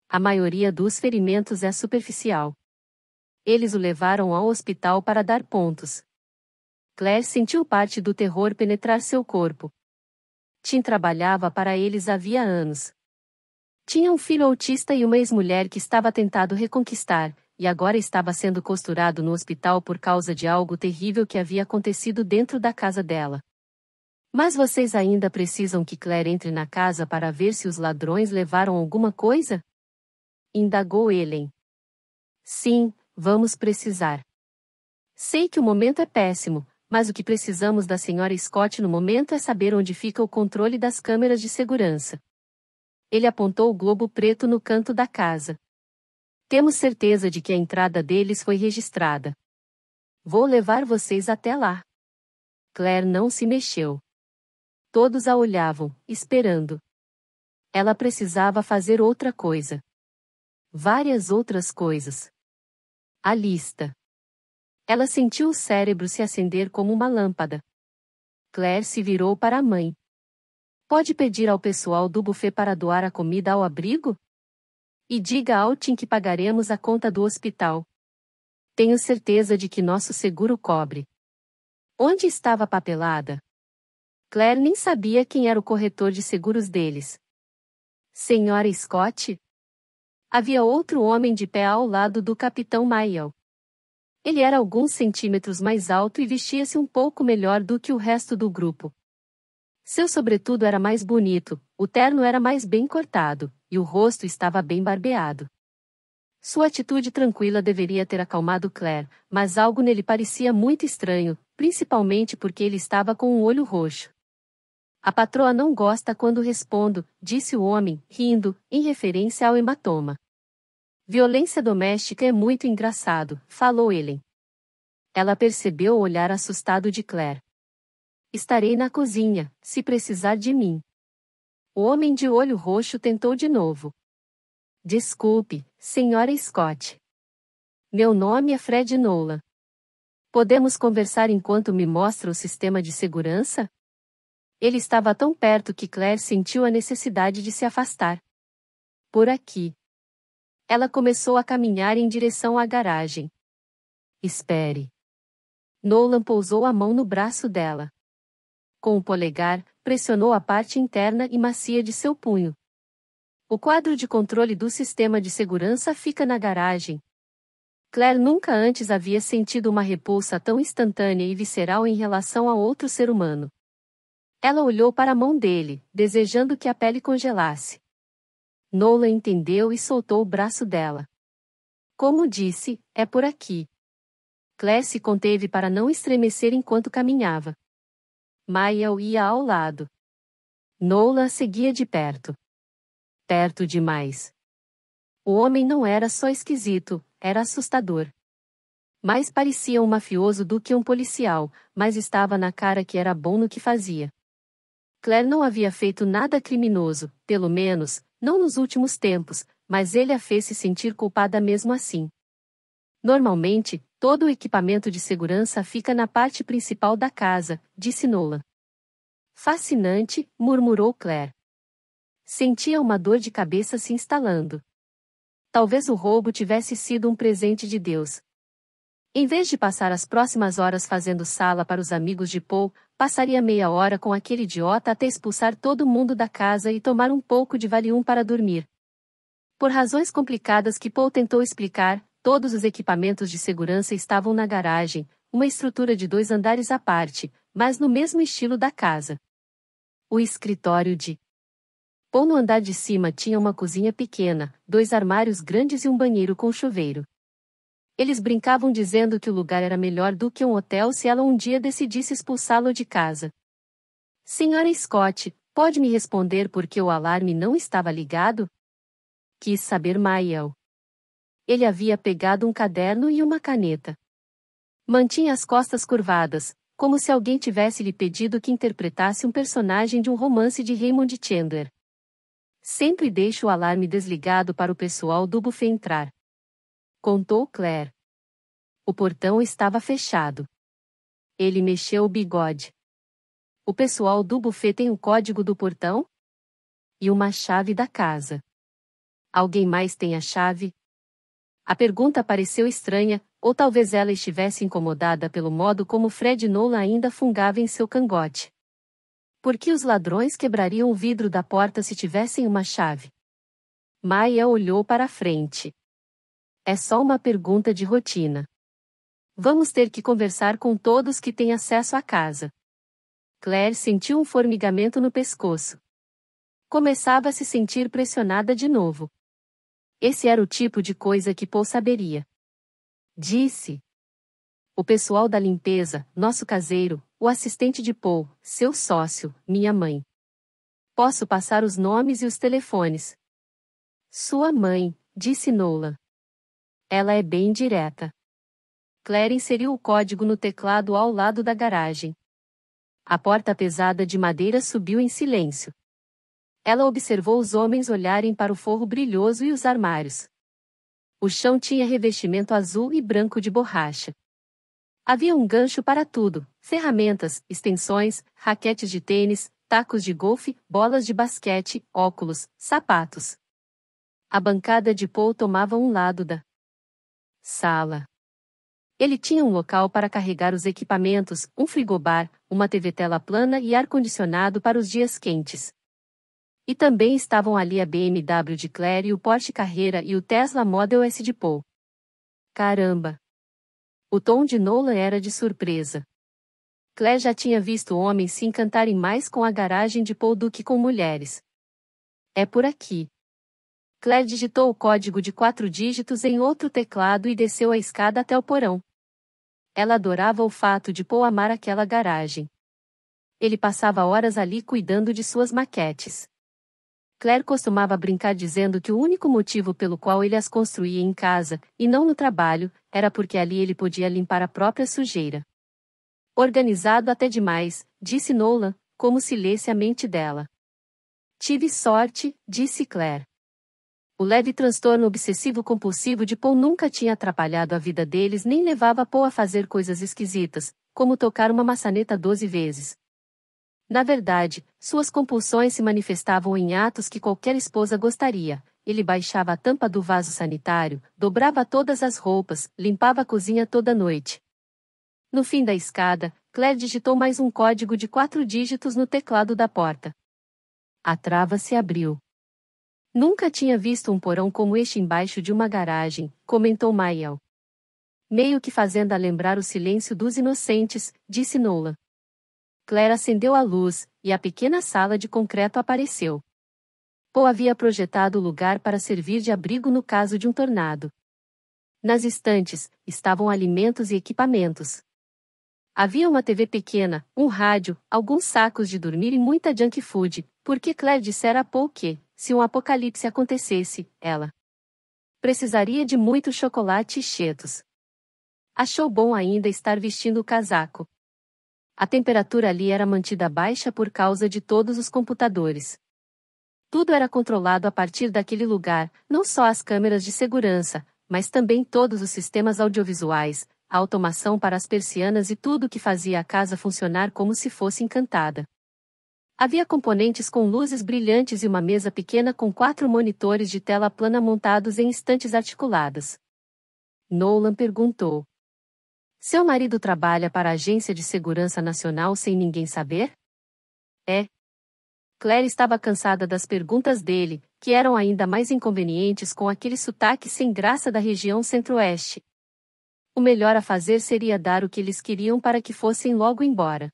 A maioria dos ferimentos é superficial. Eles o levaram ao hospital para dar pontos. Claire sentiu parte do terror penetrar seu corpo. Tim trabalhava para eles havia anos. Tinha um filho autista e uma ex-mulher que estava tentado reconquistar, e agora estava sendo costurado no hospital por causa de algo terrível que havia acontecido dentro da casa dela. Mas vocês ainda precisam que Claire entre na casa para ver se os ladrões levaram alguma coisa? Indagou Ellen. Sim, vamos precisar. Sei que o momento é péssimo, mas o que precisamos da Sra. Scott no momento é saber onde fica o controle das câmeras de segurança. Ele apontou o globo preto no canto da casa. Temos certeza de que a entrada deles foi registrada. Vou levar vocês até lá. Claire não se mexeu. Todos a olhavam, esperando. Ela precisava fazer outra coisa. Várias outras coisas. A lista. Ela sentiu o cérebro se acender como uma lâmpada. Claire se virou para a mãe. Pode pedir ao pessoal do buffet para doar a comida ao abrigo? E diga ao Tim que pagaremos a conta do hospital. Tenho certeza de que nosso seguro cobre. Onde estava a papelada? Claire nem sabia quem era o corretor de seguros deles. Sra. Scott? Havia outro homem de pé ao lado do capitão Mayall. Ele era alguns centímetros mais alto e vestia-se um pouco melhor do que o resto do grupo. Seu sobretudo era mais bonito, o terno era mais bem cortado, e o rosto estava bem barbeado. Sua atitude tranquila deveria ter acalmado Claire, mas algo nele parecia muito estranho, principalmente porque ele estava com um olho roxo. A patroa não gosta quando respondo, disse o homem, rindo, em referência ao hematoma. Violência doméstica é muito engraçado, falou Ellen. Ela percebeu o olhar assustado de Claire. Estarei na cozinha, se precisar de mim. O homem de olho roxo tentou de novo. Desculpe, Sra. Scott. Meu nome é Fred Nolan. Podemos conversar enquanto me mostra o sistema de segurança? Ele estava tão perto que Claire sentiu a necessidade de se afastar. Por aqui. Ela começou a caminhar em direção à garagem. Espere. Nolan pousou a mão no braço dela. Com o polegar, pressionou a parte interna e macia de seu punho. O quadro de controle do sistema de segurança fica na garagem. Claire nunca antes havia sentido uma repulsa tão instantânea e visceral em relação a outro ser humano. Ela olhou para a mão dele, desejando que a pele congelasse. Nolan entendeu e soltou o braço dela. Como disse, é por aqui. Claire se conteve para não estremecer enquanto caminhava. Mayall ia ao lado. Nolan a seguia de perto. Perto demais. O homem não era só esquisito, era assustador. Mais parecia um mafioso do que um policial, mas estava na cara que era bom no que fazia. Claire não havia feito nada criminoso, pelo menos, não nos últimos tempos, mas ele a fez se sentir culpada mesmo assim. Normalmente, todo o equipamento de segurança fica na parte principal da casa, disse Nolan. Fascinante, murmurou Claire. Sentia uma dor de cabeça se instalando. Talvez o roubo tivesse sido um presente de Deus. Em vez de passar as próximas horas fazendo sala para os amigos de Paul, passaria meia hora com aquele idiota até expulsar todo mundo da casa e tomar um pouco de Valium para dormir. Por razões complicadas que Paul tentou explicar, todos os equipamentos de segurança estavam na garagem, uma estrutura de 2 andares à parte, mas no mesmo estilo da casa. O escritório de Paul no andar de cima tinha uma cozinha pequena, 2 armários grandes e um banheiro com chuveiro. Eles brincavam dizendo que o lugar era melhor do que um hotel se ela um dia decidisse expulsá-lo de casa. Sra. Scott, pode me responder por que o alarme não estava ligado? Quis saber Mayall. Ele havia pegado um caderno e uma caneta. Mantinha as costas curvadas, como se alguém tivesse lhe pedido que interpretasse um personagem de um romance de Raymond Chandler. Sempre deixo o alarme desligado para o pessoal do buffet entrar. Contou Claire. O portão estava fechado. Ele mexeu o bigode. O pessoal do buffet tem o código do portão? E uma chave da casa. Alguém mais tem a chave? A pergunta pareceu estranha, ou talvez ela estivesse incomodada pelo modo como Fred Nolan ainda fungava em seu cangote. Por que os ladrões quebrariam o vidro da porta se tivessem uma chave? Maya olhou para a frente. É só uma pergunta de rotina. Vamos ter que conversar com todos que têm acesso à casa. Claire sentiu um formigamento no pescoço. Começava a se sentir pressionada de novo. Esse era o tipo de coisa que Paul saberia. Disse. O pessoal da limpeza, nosso caseiro, o assistente de Paul, seu sócio, minha mãe. Posso passar os nomes e os telefones. Sua mãe, disse Nolan. Ela é bem direta. Claire inseriu o código no teclado ao lado da garagem. A porta pesada de madeira subiu em silêncio. Ela observou os homens olharem para o forro brilhoso e os armários. O chão tinha revestimento azul e branco de borracha. Havia um gancho para tudo: ferramentas, extensões, raquetes de tênis, tacos de golfe, bolas de basquete, óculos, sapatos. A bancada de Paul tomava um lado da sala. Ele tinha um local para carregar os equipamentos, um frigobar, uma TV-tela plana e ar-condicionado para os dias quentes. E também estavam ali a BMW de Claire e o Porsche Carrera e o Tesla Model S de Paul. Caramba! O tom de Nolan era de surpresa. Claire já tinha visto homens se encantarem mais com a garagem de Paul do que com mulheres. É por aqui. Claire digitou o código de 4 dígitos em outro teclado e desceu a escada até o porão. Ela adorava o fato de Paul amar aquela garagem. Ele passava horas ali cuidando de suas maquetes. Claire costumava brincar dizendo que o único motivo pelo qual ele as construía em casa, e não no trabalho, era porque ali ele podia limpar a própria sujeira. Organizado até demais, disse Nolan, como se lesse a mente dela. Tive sorte, disse Claire. O leve transtorno obsessivo-compulsivo de Paul nunca tinha atrapalhado a vida deles nem levava Paul a fazer coisas esquisitas, como tocar uma maçaneta 12 vezes. Na verdade, suas compulsões se manifestavam em atos que qualquer esposa gostaria. Ele baixava a tampa do vaso sanitário, dobrava todas as roupas, limpava a cozinha toda noite. No fim da escada, Claire digitou mais um código de 4 dígitos no teclado da porta. A trava se abriu. Nunca tinha visto um porão como este embaixo de uma garagem, comentou Mael. Meio que fazendo a lembrar o silêncio dos inocentes, disse Nolan. Claire acendeu a luz, e a pequena sala de concreto apareceu. Paul havia projetado o lugar para servir de abrigo no caso de um tornado. Nas estantes, estavam alimentos e equipamentos. Havia uma TV pequena, um rádio, alguns sacos de dormir e muita junk food, porque Claire dissera a Paul que, se um apocalipse acontecesse, ela precisaria de muito chocolate e cheetos. Achou bom ainda estar vestindo o casaco. A temperatura ali era mantida baixa por causa de todos os computadores. Tudo era controlado a partir daquele lugar, não só as câmeras de segurança, mas também todos os sistemas audiovisuais, a automação para as persianas e tudo que fazia a casa funcionar como se fosse encantada. Havia componentes com luzes brilhantes e uma mesa pequena com 4 monitores de tela plana montados em estantes articuladas. Nolan perguntou. Seu marido trabalha para a Agência de Segurança Nacional sem ninguém saber? É. Claire estava cansada das perguntas dele, que eram ainda mais inconvenientes com aquele sotaque sem graça da região centro-oeste. O melhor a fazer seria dar o que eles queriam para que fossem logo embora.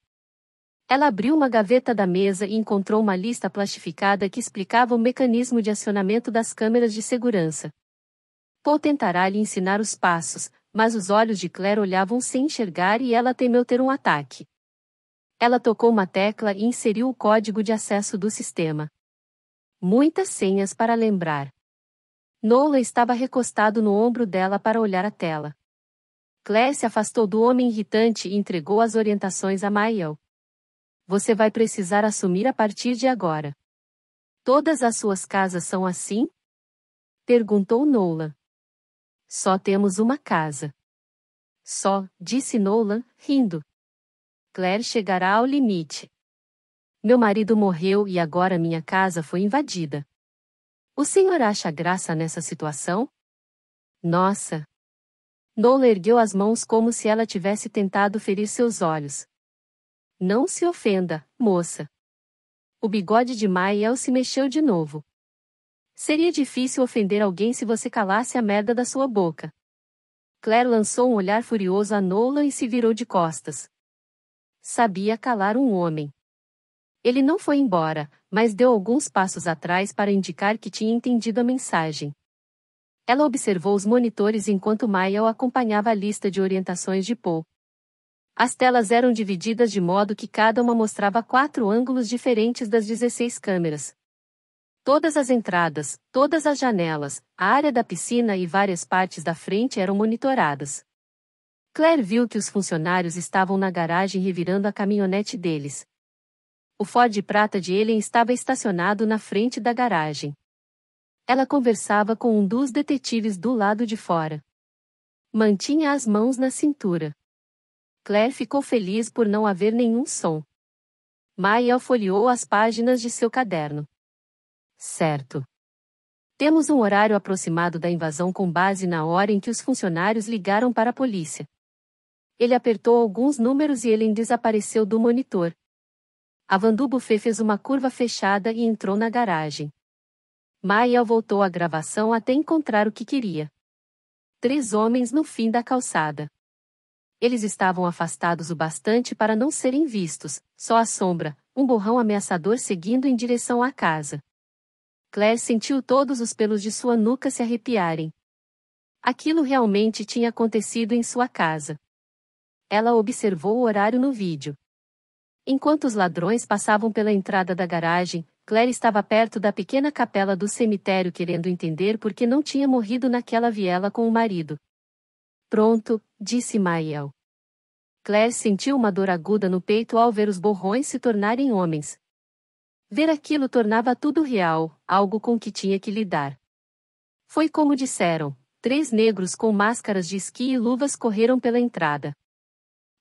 Ela abriu uma gaveta da mesa e encontrou uma lista plastificada que explicava o mecanismo de acionamento das câmeras de segurança. Paul tentará lhe ensinar os passos, mas os olhos de Claire olhavam sem enxergar e ela temeu ter um ataque. Ela tocou uma tecla e inseriu o código de acesso do sistema. Muitas senhas para lembrar. Nolan estava recostado no ombro dela para olhar a tela. Claire se afastou do homem irritante e entregou as orientações a Mael. Você vai precisar assumir a partir de agora. Todas as suas casas são assim? Perguntou Nolan. Só temos uma casa. Só, disse Nolan, rindo. Claire chegará ao limite. Meu marido morreu e agora minha casa foi invadida. O senhor acha graça nessa situação? Nossa! Nola ergueu as mãos como se ela tivesse tentado ferir seus olhos. Não se ofenda, moça. O bigode de Mael se mexeu de novo. Seria difícil ofender alguém se você calasse a merda da sua boca. Claire lançou um olhar furioso a Nola e se virou de costas. Sabia calar um homem. Ele não foi embora, mas deu alguns passos atrás para indicar que tinha entendido a mensagem. Ela observou os monitores enquanto Mael acompanhava a lista de orientações de Poe. As telas eram divididas de modo que cada uma mostrava 4 ângulos diferentes das 16 câmeras. Todas as entradas, todas as janelas, a área da piscina e várias partes da frente eram monitoradas. Claire viu que os funcionários estavam na garagem revirando a caminhonete deles. O Ford prata de Ellen estava estacionado na frente da garagem. Ela conversava com um dos detetives do lado de fora. Mantinha as mãos na cintura. Claire ficou feliz por não haver nenhum som. Mael folheou as páginas de seu caderno. Certo. Temos um horário aproximado da invasão com base na hora em que os funcionários ligaram para a polícia. Ele apertou alguns números e Ellen desapareceu do monitor. A Van du Buffet fez uma curva fechada e entrou na garagem. Mael voltou à gravação até encontrar o que queria. 3 homens no fim da calçada. Eles estavam afastados o bastante para não serem vistos, só a sombra, um borrão ameaçador seguindo em direção à casa. Claire sentiu todos os pelos de sua nuca se arrepiarem. Aquilo realmente tinha acontecido em sua casa. Ela observou o horário no vídeo. Enquanto os ladrões passavam pela entrada da garagem, Claire estava perto da pequena capela do cemitério querendo entender por que não tinha morrido naquela viela com o marido. Pronto, disse Mael. Claire sentiu uma dor aguda no peito ao ver os borrões se tornarem homens. Ver aquilo tornava tudo real, algo com que tinha que lidar. Foi como disseram, 3 negros com máscaras de esqui e luvas correram pela entrada.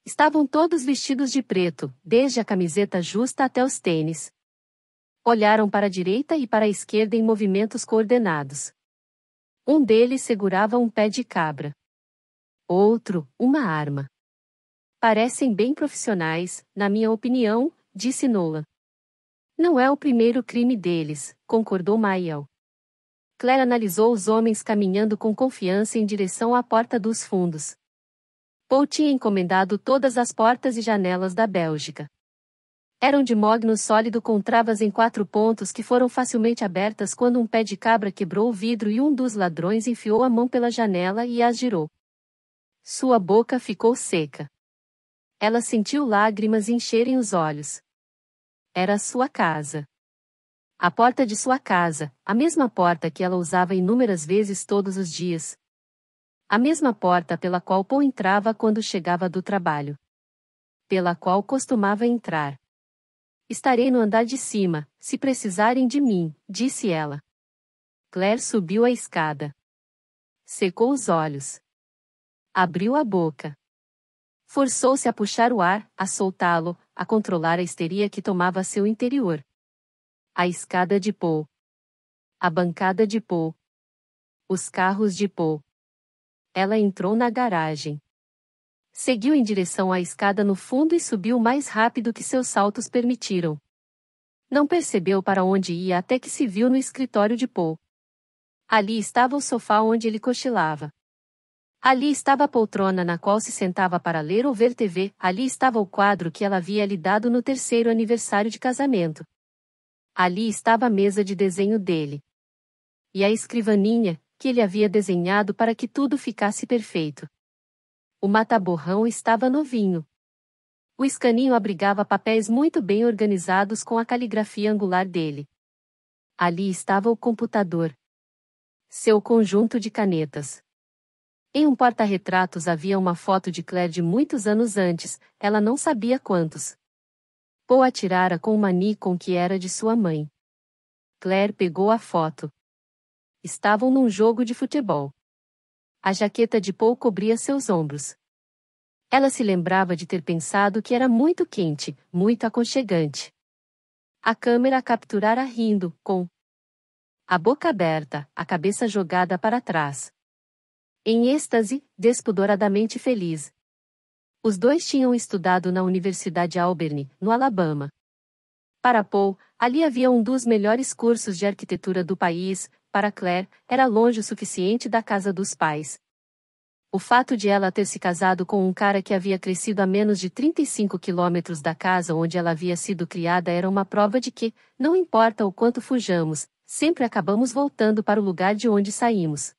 Estavam todos vestidos de preto, desde a camiseta justa até os tênis. Olharam para a direita e para a esquerda em movimentos coordenados. Um deles segurava um pé de cabra. Outro, uma arma. Parecem bem profissionais, na minha opinião, disse Nola. Não é o primeiro crime deles, concordou Mael. Claire analisou os homens caminhando com confiança em direção à porta dos fundos. Poe tinha encomendado todas as portas e janelas da Bélgica. Eram de mogno sólido com travas em 4 pontos que foram facilmente abertas quando um pé de cabra quebrou o vidro e um dos ladrões enfiou a mão pela janela e as girou. Sua boca ficou seca. Ela sentiu lágrimas encherem os olhos. Era sua casa. A porta de sua casa, a mesma porta que ela usava inúmeras vezes todos os dias. A mesma porta pela qual Poe entrava quando chegava do trabalho. Pela qual costumava entrar. Estarei no andar de cima, se precisarem de mim, disse ela. Claire subiu a escada. Secou os olhos. Abriu a boca. Forçou-se a puxar o ar, a soltá-lo, a controlar a histeria que tomava seu interior. A escada de Poe. A bancada de Poe. Os carros de Poe. Ela entrou na garagem. Seguiu em direção à escada no fundo e subiu mais rápido que seus saltos permitiram. Não percebeu para onde ia até que se viu no escritório de Poe. Ali estava o sofá onde ele cochilava. Ali estava a poltrona na qual se sentava para ler ou ver TV, ali estava o quadro que ela havia lhe dado no 3º aniversário de casamento. Ali estava a mesa de desenho dele. E a escrivaninha, que ele havia desenhado para que tudo ficasse perfeito. O mata-borrão estava novinho. O escaninho abrigava papéis muito bem organizados com a caligrafia angular dele. Ali estava o computador. Seu conjunto de canetas. Em um porta-retratos havia uma foto de Claire de muitos anos antes, ela não sabia quantos. Poe atirara com uma Nikon que era de sua mãe. Claire pegou a foto. Estavam num jogo de futebol. A jaqueta de Poe cobria seus ombros. Ela se lembrava de ter pensado que era muito quente, muito aconchegante. A câmera a capturara rindo, com a boca aberta, a cabeça jogada para trás. em êxtase, despodoradamente feliz. Os dois tinham estudado na Universidade Auburn, no Alabama. Para Paul, ali havia um dos melhores cursos de arquitetura do país. Para Claire, era longe o suficiente da casa dos pais. O fato de ela ter se casado com um cara que havia crescido a menos de 35 quilômetros da casa onde ela havia sido criada era uma prova de que, não importa o quanto fujamos, sempre acabamos voltando para o lugar de onde saímos.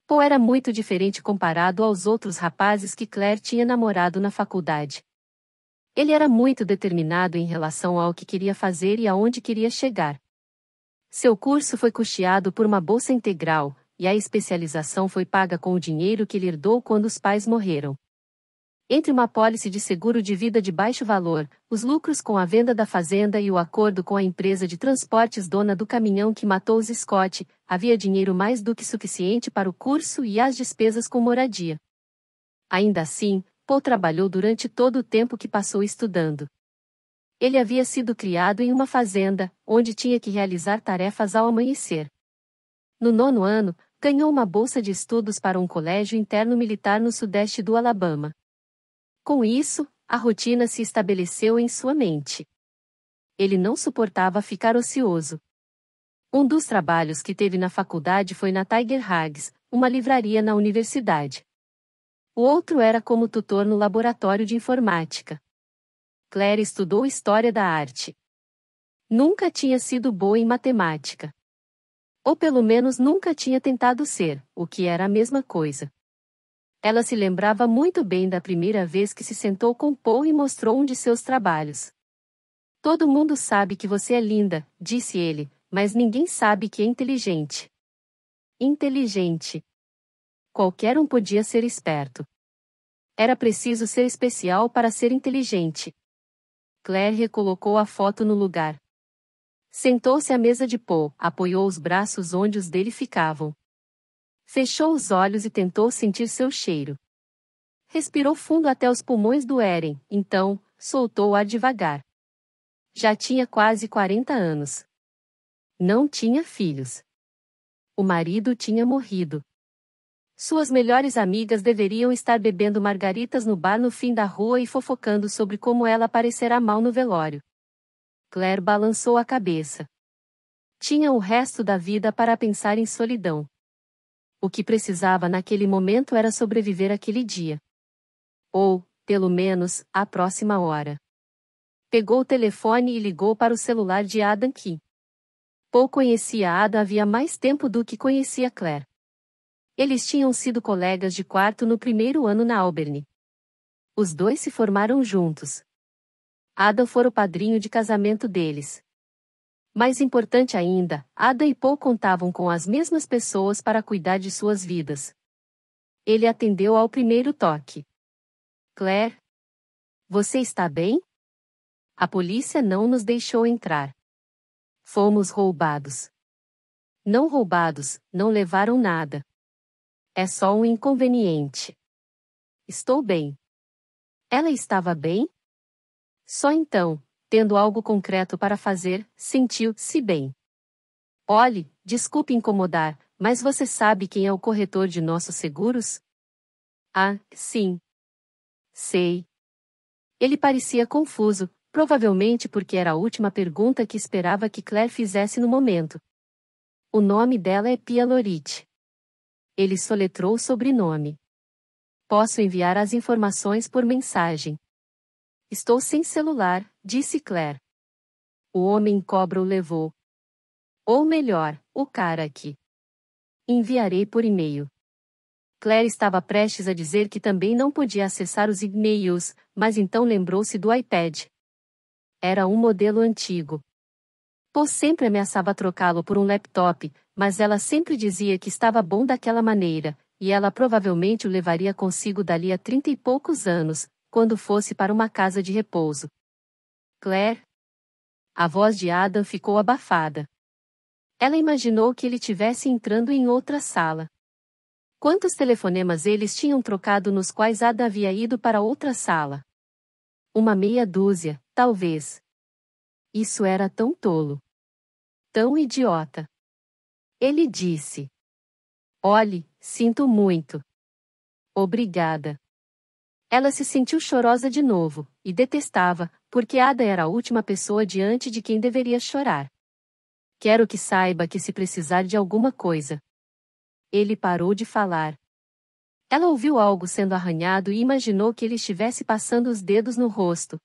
Paul era muito diferente comparado aos outros rapazes que Claire tinha namorado na faculdade. Ele era muito determinado em relação ao que queria fazer e aonde queria chegar. Seu curso foi custeado por uma bolsa integral, e a especialização foi paga com o dinheiro que ele herdou quando os pais morreram. Entre uma apólice de seguro de vida de baixo valor, os lucros com a venda da fazenda e o acordo com a empresa de transportes dona do caminhão que matou os Scott, havia dinheiro mais do que suficiente para o curso e as despesas com moradia. Ainda assim, Paul trabalhou durante todo o tempo que passou estudando. Ele havia sido criado em uma fazenda, onde tinha que realizar tarefas ao amanhecer. No 9º ano, ganhou uma bolsa de estudos para um colégio interno militar no sudeste do Alabama. Com isso, a rotina se estabeleceu em sua mente. Ele não suportava ficar ocioso. Um dos trabalhos que teve na faculdade foi na Tiger Hags, uma livraria na universidade. O outro era como tutor no laboratório de informática. Claire estudou História da Arte. Nunca tinha sido boa em matemática. Ou pelo menos nunca tinha tentado ser, o que era a mesma coisa. Ela se lembrava muito bem da primeira vez que se sentou com Paul e mostrou um de seus trabalhos. Todo mundo sabe que você é linda, disse ele, mas ninguém sabe que é inteligente. Inteligente. Qualquer um podia ser esperto. Era preciso ser especial para ser inteligente. Claire recolocou a foto no lugar. Sentou-se à mesa de Paul, apoiou os braços onde os dele ficavam. Fechou os olhos e tentou sentir seu cheiro. Respirou fundo até os pulmões doerem, então, soltou o ar devagar. Já tinha quase 40 anos. Não tinha filhos. O marido tinha morrido. Suas melhores amigas deveriam estar bebendo margaritas no bar no fim da rua e fofocando sobre como ela parecerá mal no velório. Claire balançou a cabeça. Tinha o resto da vida para pensar em solidão. O que precisava naquele momento era sobreviver àquele dia. Ou, pelo menos, à próxima hora. Pegou o telefone e ligou para o celular de Adam Key. Paul conhecia Adam havia mais tempo do que conhecia Claire. Eles tinham sido colegas de quarto no primeiro ano na Auburn. Os dois se formaram juntos. Adam fora o padrinho de casamento deles. Mais importante ainda, Adam e Paul contavam com as mesmas pessoas para cuidar de suas vidas. Ele atendeu ao primeiro toque. Claire? Você está bem? A polícia não nos deixou entrar. Fomos roubados. Não roubados, não levaram nada. É só um inconveniente. Estou bem. Ela estava bem? Só então, tendo algo concreto para fazer, sentiu-se bem. Olhe, desculpe incomodar, mas você sabe quem é o corretor de nossos seguros? Ah, sim. Sei. Ele parecia confuso, provavelmente porque era a última pergunta que esperava que Claire fizesse no momento. O nome dela é Pia Lorit. Ele soletrou o sobrenome. Posso enviar as informações por mensagem. Estou sem celular, disse Claire. O homem cobra o levou. Ou melhor, o cara aqui. Enviarei por e-mail. Claire estava prestes a dizer que também não podia acessar os e-mails, mas então lembrou-se do iPad. Era um modelo antigo. Paul sempre ameaçava trocá-lo por um laptop, mas ela sempre dizia que estava bom daquela maneira, e ela provavelmente o levaria consigo dali a 30 e poucos anos, quando fosse para uma casa de repouso. Claire? A voz de Adam ficou abafada. Ela imaginou que ele tivesse entrando em outra sala. Quantos telefonemas eles tinham trocado nos quais Adam havia ido para outra sala? Uma meia dúzia, talvez. Isso era tão tolo. Tão idiota. Ele disse. Olhe, Sinto muito. Obrigada. Ela se sentiu chorosa de novo, e detestava, porque Ada era a última pessoa diante de quem deveria chorar. Quero que saiba que se precisar de alguma coisa. Ele parou de falar. Ela ouviu algo sendo arranhado e imaginou que ele estivesse passando os dedos no rosto.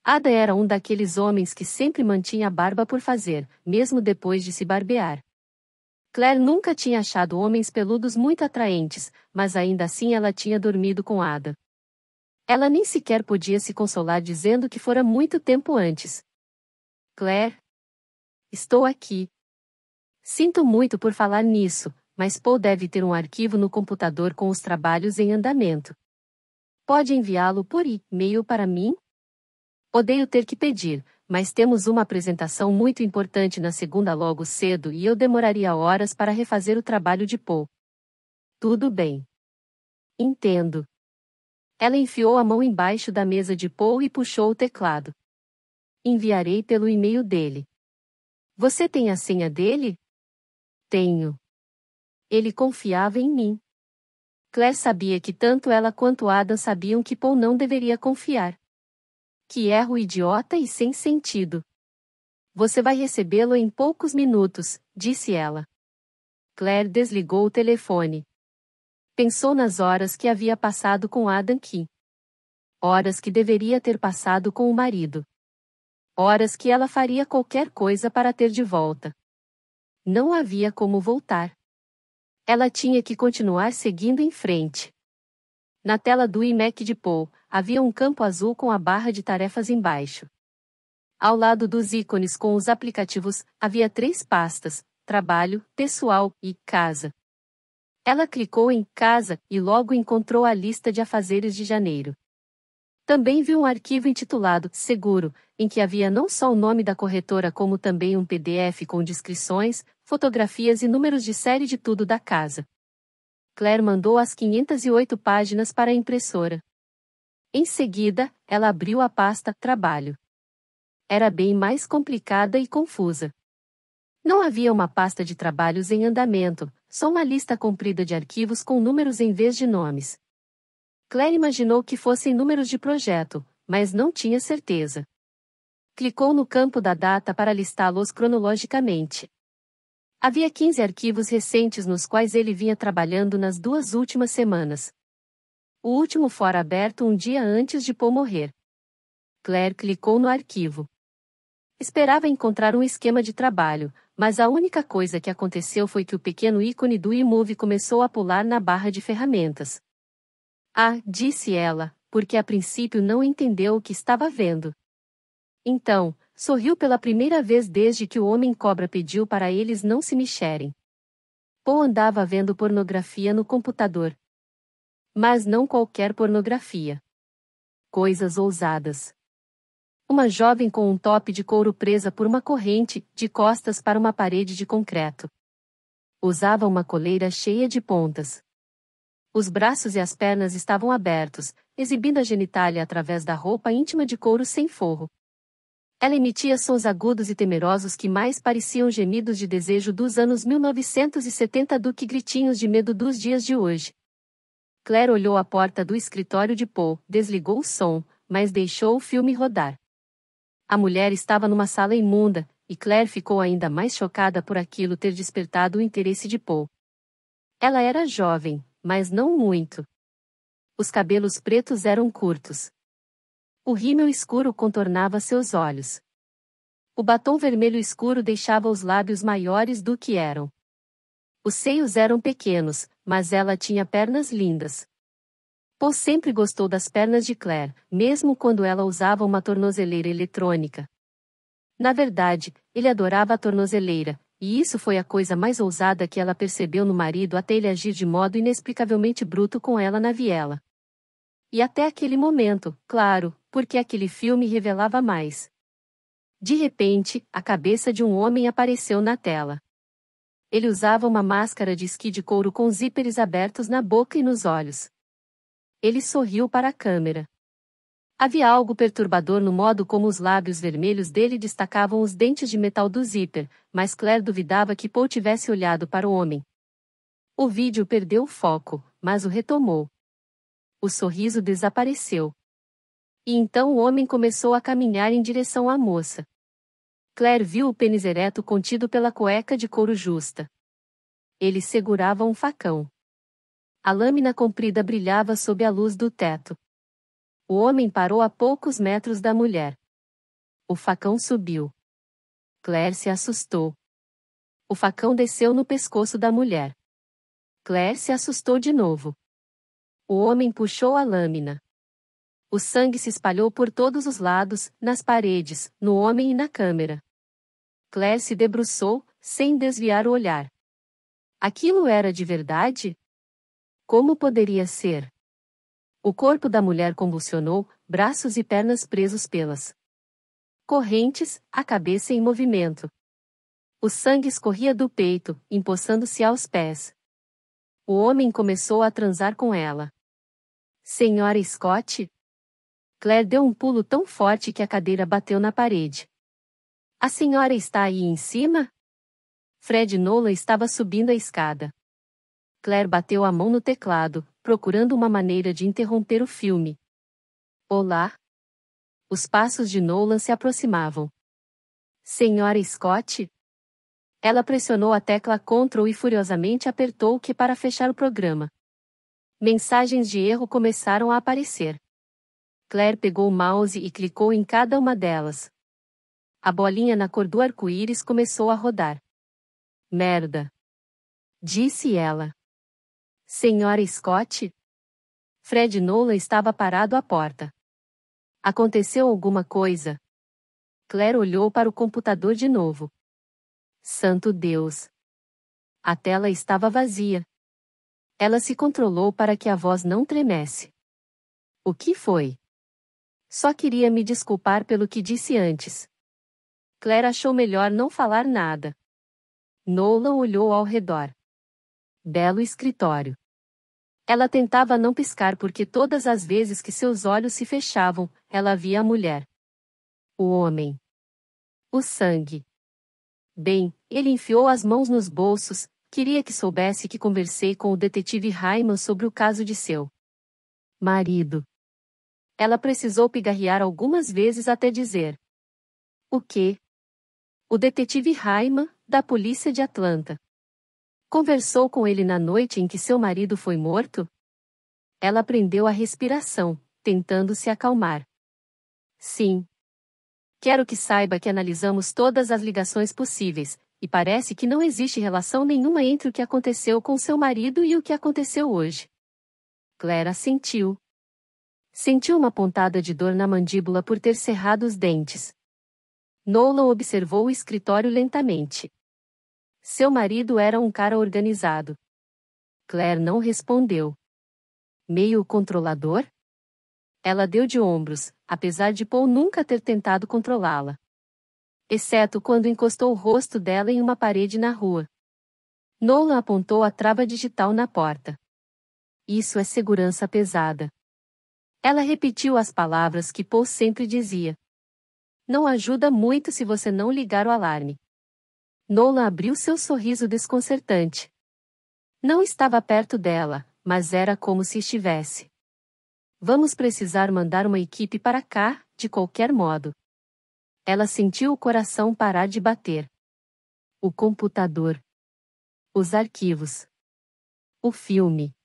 Ada era um daqueles homens que sempre mantinha a barba por fazer, mesmo depois de se barbear. Claire nunca tinha achado homens peludos muito atraentes, mas ainda assim ela tinha dormido com Ada. Ela nem sequer podia se consolar dizendo que fora muito tempo antes. Claire? Estou aqui. Sinto muito por falar nisso, mas Paul deve ter um arquivo no computador com os trabalhos em andamento. Pode enviá-lo por e-mail para mim? Odeio ter que pedir, mas temos uma apresentação muito importante na segunda logo cedo e eu demoraria horas para refazer o trabalho de Paul. Tudo bem. Entendo. Ela enfiou a mão embaixo da mesa de Paul e puxou o teclado. Enviarei pelo e-mail dele. Você tem a senha dele? Tenho. Ele confiava em mim. Claire sabia que tanto ela quanto Adam sabiam que Paul não deveria confiar. Que erro idiota e sem sentido. Você vai recebê-lo em poucos minutos, disse ela. Claire desligou o telefone. Pensou nas horas que havia passado com Adam Key. Horas que deveria ter passado com o marido. Horas que ela faria qualquer coisa para ter de volta. Não havia como voltar. Ela tinha que continuar seguindo em frente. Na tela do iMac de Paul, havia um campo azul com a barra de tarefas embaixo. Ao lado dos ícones com os aplicativos, havia 3 pastas: trabalho, pessoal e casa. Ela clicou em casa e logo encontrou a lista de afazeres de janeiro. Também viu um arquivo intitulado Seguro, em que havia não só o nome da corretora como também um PDF com descrições, fotografias e números de série de tudo da casa. Claire mandou as 508 páginas para a impressora. Em seguida, ela abriu a pasta Trabalho. Era bem mais complicada e confusa. Não havia uma pasta de trabalhos em andamento, só uma lista comprida de arquivos com números em vez de nomes. Claire imaginou que fossem números de projeto, mas não tinha certeza. Clicou no campo da data para listá-los cronologicamente. Havia 15 arquivos recentes nos quais ele vinha trabalhando nas 2 últimas semanas. O último fora aberto um dia antes de Paul morrer. Claire clicou no arquivo. Esperava encontrar um esquema de trabalho, mas a única coisa que aconteceu foi que o pequeno ícone do iMovie começou a pular na barra de ferramentas. Ah, disse ela, porque a princípio não entendeu o que estava vendo. Então, sorriu pela primeira vez desde que o homem-cobra pediu para eles não se mexerem. Paul andava vendo pornografia no computador. Mas não qualquer pornografia. Coisas ousadas. Uma jovem com um top de couro presa por uma corrente, de costas para uma parede de concreto. Usava uma coleira cheia de pontas. Os braços e as pernas estavam abertos, exibindo a genitália através da roupa íntima de couro sem forro. Ela emitia sons agudos e temerosos que mais pareciam gemidos de desejo dos anos 1970 do que gritinhos de medo dos dias de hoje. Claire olhou a porta do escritório de Paul, desligou o som, mas deixou o filme rodar. A mulher estava numa sala imunda, e Claire ficou ainda mais chocada por aquilo ter despertado o interesse de Paul. Ela era jovem, mas não muito. Os cabelos pretos eram curtos. O rímel escuro contornava seus olhos. O batom vermelho escuro deixava os lábios maiores do que eram. Os seios eram pequenos, mas ela tinha pernas lindas. Paul sempre gostou das pernas de Claire, mesmo quando ela usava uma tornozeleira eletrônica. Na verdade, ele adorava a tornozeleira, e isso foi a coisa mais ousada que ela percebeu no marido até ele agir de modo inexplicavelmente bruto com ela na viela. E até aquele momento, claro, porque aquele filme revelava mais. De repente, a cabeça de um homem apareceu na tela. Ele usava uma máscara de esqui de couro com zíperes abertos na boca e nos olhos. Ele sorriu para a câmera. Havia algo perturbador no modo como os lábios vermelhos dele destacavam os dentes de metal do zíper, mas Claire duvidava que Paul tivesse olhado para o homem. O vídeo perdeu o foco, mas o retomou. O sorriso desapareceu. E então o homem começou a caminhar em direção à moça. Claire viu o pênis ereto contido pela cueca de couro justa. Ele segurava um facão. A lâmina comprida brilhava sob a luz do teto. O homem parou a poucos metros da mulher. O facão subiu. Claire se assustou. O facão desceu no pescoço da mulher. Claire se assustou de novo. O homem puxou a lâmina. O sangue se espalhou por todos os lados, nas paredes, no homem e na câmera. Claire se debruçou, sem desviar o olhar. Aquilo era de verdade? Como poderia ser? O corpo da mulher convulsionou, braços e pernas presos pelas correntes, a cabeça em movimento. O sangue escorria do peito, empoçando-se aos pés. O homem começou a transar com ela. Senhora Scott? Claire deu um pulo tão forte que a cadeira bateu na parede. A senhora está aí em cima? Fred Nolan estava subindo a escada. Claire bateu a mão no teclado, procurando uma maneira de interromper o filme. Olá? Os passos de Nolan se aproximavam. Senhora Scott? Ela pressionou a tecla Ctrl e furiosamente apertou o Q para fechar o programa. Mensagens de erro começaram a aparecer. Claire pegou o mouse e clicou em cada uma delas. A bolinha na cor do arco-íris começou a rodar. Merda! Disse ela. Senhora Scott? Fred Nolan estava parado à porta. Aconteceu alguma coisa? Claire olhou para o computador de novo. Santo Deus! A tela estava vazia. Ela se controlou para que a voz não tremesse. O que foi? Só queria me desculpar pelo que disse antes. Claire achou melhor não falar nada. Nolan olhou ao redor. Belo escritório. Ela tentava não piscar porque todas as vezes que seus olhos se fechavam, ela via a mulher. O homem. O sangue. Bem, ele enfiou as mãos nos bolsos, queria que soubesse que conversei com o detetive Hyman sobre o caso de seu marido. Ela precisou pigarrear algumas vezes até dizer. O quê? O detetive Hyman, da polícia de Atlanta. Conversou com ele na noite em que seu marido foi morto? Ela prendeu a respiração, tentando se acalmar. Sim. Quero que saiba que analisamos todas as ligações possíveis, e parece que não existe relação nenhuma entre o que aconteceu com seu marido e o que aconteceu hoje. Claire assentiu. Sentiu uma pontada de dor na mandíbula por ter cerrado os dentes. Nolan observou o escritório lentamente. Seu marido era um cara organizado. Claire não respondeu. Meio controlador? Ela deu de ombros, apesar de Paul nunca ter tentado controlá-la. Exceto quando encostou o rosto dela em uma parede na rua. Nolan apontou a trava digital na porta. Isso é segurança pesada. Ela repetiu as palavras que Paul sempre dizia. Não ajuda muito se você não ligar o alarme. Nolan abriu seu sorriso desconcertante. Não estava perto dela, mas era como se estivesse. Vamos precisar mandar uma equipe para cá, de qualquer modo. Ela sentiu o coração parar de bater. O computador. Os arquivos. O filme.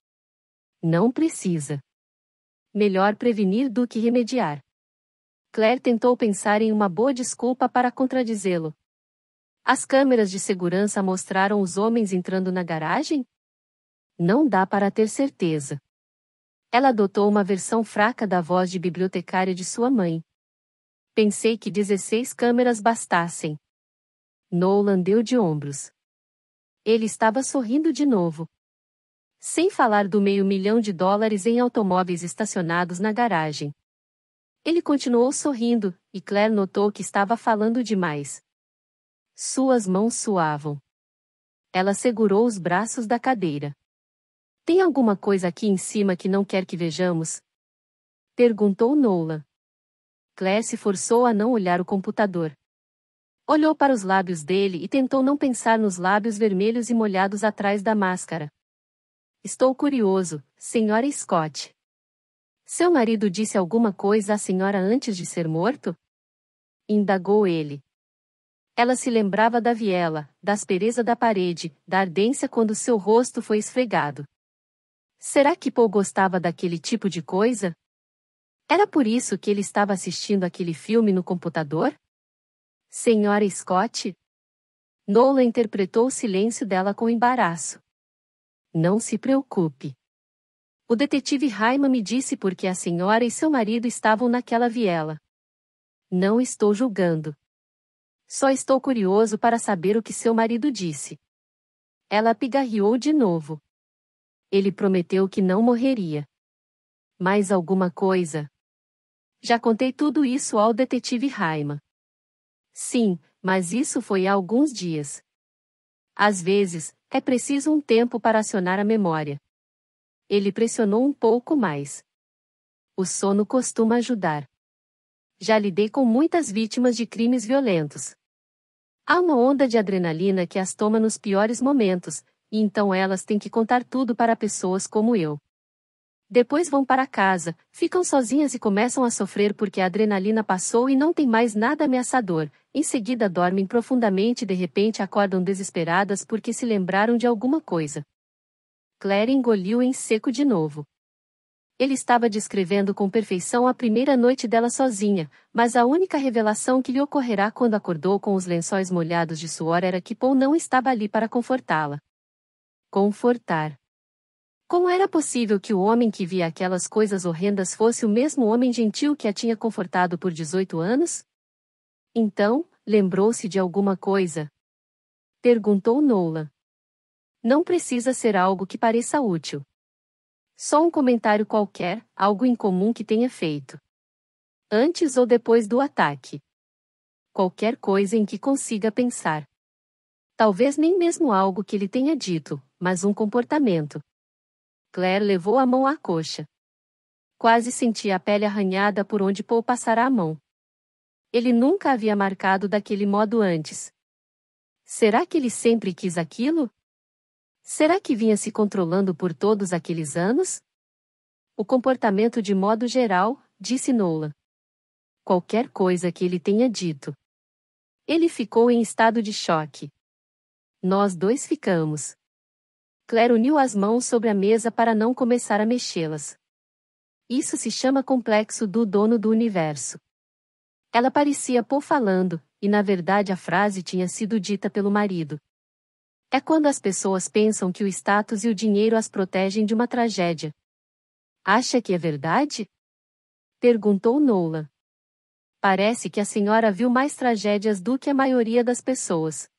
Não precisa. Melhor prevenir do que remediar. Claire tentou pensar em uma boa desculpa para contradizê-lo. As câmeras de segurança mostraram os homens entrando na garagem? Não dá para ter certeza. Ela adotou uma versão fraca da voz de bibliotecária de sua mãe. Pensei que 16 câmeras bastassem. Nolan deu de ombros. Ele estava sorrindo de novo. Sem falar do $500 mil em automóveis estacionados na garagem. Ele continuou sorrindo, e Claire notou que estava falando demais. Suas mãos suavam. Ela segurou os braços da cadeira. Tem alguma coisa aqui em cima que não quer que vejamos? Perguntou Nolan. Claire se forçou a não olhar o computador. Olhou para os lábios dele e tentou não pensar nos lábios vermelhos e molhados atrás da máscara. Estou curioso, Sra. Scott. Seu marido disse alguma coisa à senhora antes de ser morto? Indagou ele. Ela se lembrava da viela, da aspereza da parede, da ardência quando seu rosto foi esfregado. Será que Paul gostava daquele tipo de coisa? Era por isso que ele estava assistindo aquele filme no computador? Sra. Scott? Nola interpretou o silêncio dela com embaraço. Não se preocupe. O detetive Hyman me disse porque a senhora e seu marido estavam naquela viela. Não estou julgando. Só estou curioso para saber o que seu marido disse. Ela pigarreou de novo. Ele prometeu que não morreria. Mais alguma coisa? Já contei tudo isso ao detetive Hyman. Sim, mas isso foi há alguns dias. Às vezes, é preciso um tempo para acionar a memória. Ele pressionou um pouco mais. O sono costuma ajudar. Já lidei com muitas vítimas de crimes violentos. Há uma onda de adrenalina que as toma nos piores momentos, e então elas têm que contar tudo para pessoas como eu. Depois vão para casa, ficam sozinhas e começam a sofrer porque a adrenalina passou e não tem mais nada ameaçador. Em seguida dormem profundamente e de repente acordam desesperadas porque se lembraram de alguma coisa. Claire engoliu em seco de novo. Ele estava descrevendo com perfeição a primeira noite dela sozinha, mas a única revelação que lhe ocorrerá quando acordou com os lençóis molhados de suor era que Paul não estava ali para confortá-la. Confortar. Como era possível que o homem que via aquelas coisas horrendas fosse o mesmo homem gentil que a tinha confortado por 18 anos? Então, lembrou-se de alguma coisa? Perguntou Nola. Não precisa ser algo que pareça útil. Só um comentário qualquer, algo incomum que tenha feito. Antes ou depois do ataque. Qualquer coisa em que consiga pensar. Talvez nem mesmo algo que ele tenha dito, mas um comportamento. Claire levou a mão à coxa. Quase sentia a pele arranhada por onde Paul passara a mão. Ele nunca havia marcado daquele modo antes. Será que ele sempre quis aquilo? Será que vinha se controlando por todos aqueles anos? O comportamento de modo geral, disse Nola. Qualquer coisa que ele tenha dito. Ele ficou em estado de choque. Nós dois ficamos. Claire uniu as mãos sobre a mesa para não começar a mexê-las. Isso se chama complexo do dono do universo. Ela parecia Paul falando, e na verdade a frase tinha sido dita pelo marido. É quando as pessoas pensam que o status e o dinheiro as protegem de uma tragédia. Acha que é verdade? Perguntou Nola. Parece que a senhora viu mais tragédias do que a maioria das pessoas.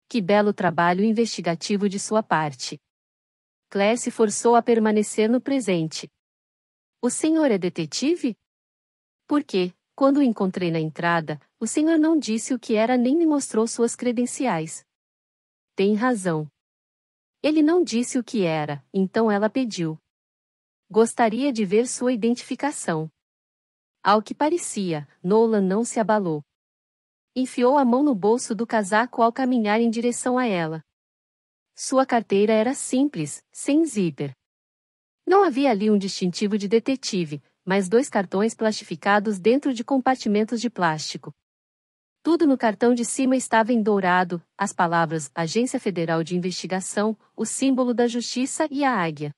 Que belo trabalho investigativo de sua parte. Claire se forçou a permanecer no presente. O senhor é detetive? Por quê? Quando o encontrei na entrada, o senhor não disse o que era nem me mostrou suas credenciais. Tem razão. Ele não disse o que era, então ela pediu. Gostaria de ver sua identificação. Ao que parecia, Nolan não se abalou. Enfiou a mão no bolso do casaco ao caminhar em direção a ela. Sua carteira era simples, sem zíper. Não havia ali um distintivo de detetive, mas 2 cartões plastificados dentro de compartimentos de plástico. Tudo no cartão de cima estava em dourado, as palavras Agência Federal de Investigação, o símbolo da Justiça e a águia.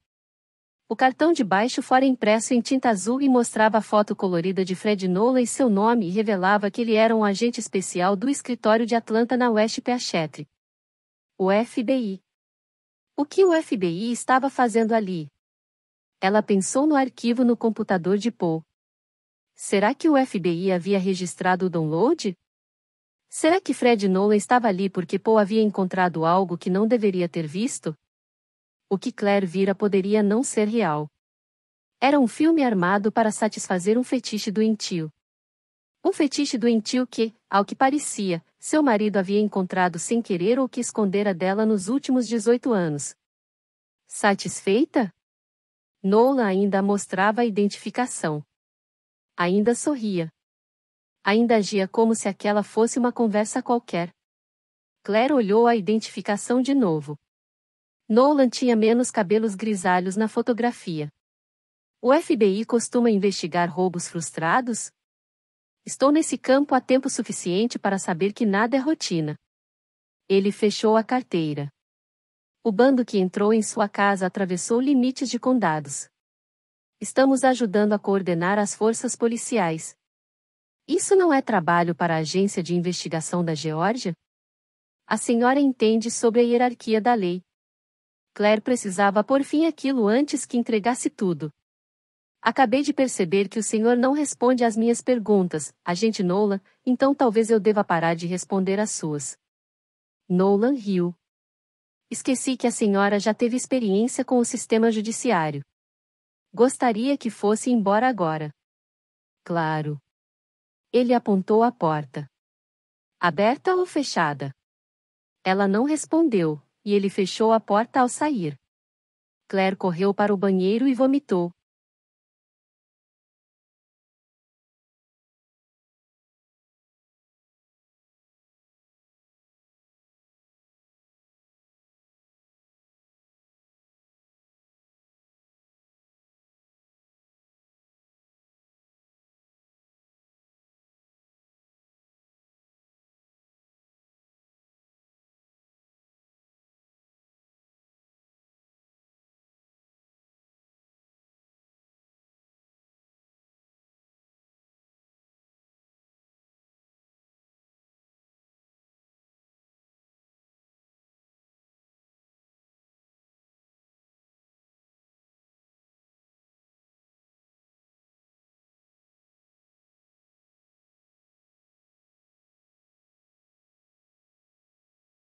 O cartão de baixo fora impresso em tinta azul e mostrava a foto colorida de Fred Nola e seu nome e revelava que ele era um agente especial do escritório de Atlanta na West Peachtree. O FBI. O que o FBI estava fazendo ali? Ela pensou no arquivo no computador de Paul. Será que o FBI havia registrado o download? Será que Fred Nolan estava ali porque Paul havia encontrado algo que não deveria ter visto? O que Claire vira poderia não ser real. Era um filme armado para satisfazer um fetiche doentio. Um fetiche doentio que, ao que parecia, seu marido havia encontrado sem querer ou que escondera dela nos últimos 18 anos. Satisfeita? Nolan ainda mostrava a identificação. Ainda sorria. Ainda agia como se aquela fosse uma conversa qualquer. Claire olhou a identificação de novo. Nolan tinha menos cabelos grisalhos na fotografia. O FBI costuma investigar roubos frustrados? Estou nesse campo há tempo suficiente para saber que nada é rotina. Ele fechou a carteira. O bando que entrou em sua casa atravessou limites de condados. Estamos ajudando a coordenar as forças policiais. Isso não é trabalho para a agência de investigação da Geórgia? A senhora entende sobre a hierarquia da lei. Claire precisava pôr fim àquilo antes que entregasse tudo. Acabei de perceber que o senhor não responde às minhas perguntas, agente Nolan, então talvez eu deva parar de responder às suas. Nolan riu. Esqueci que a senhora já teve experiência com o sistema judiciário. Gostaria que fosse embora agora. Claro. Ele apontou a porta. Aberta ou fechada? Ela não respondeu, e ele fechou a porta ao sair. Claire correu para o banheiro e vomitou.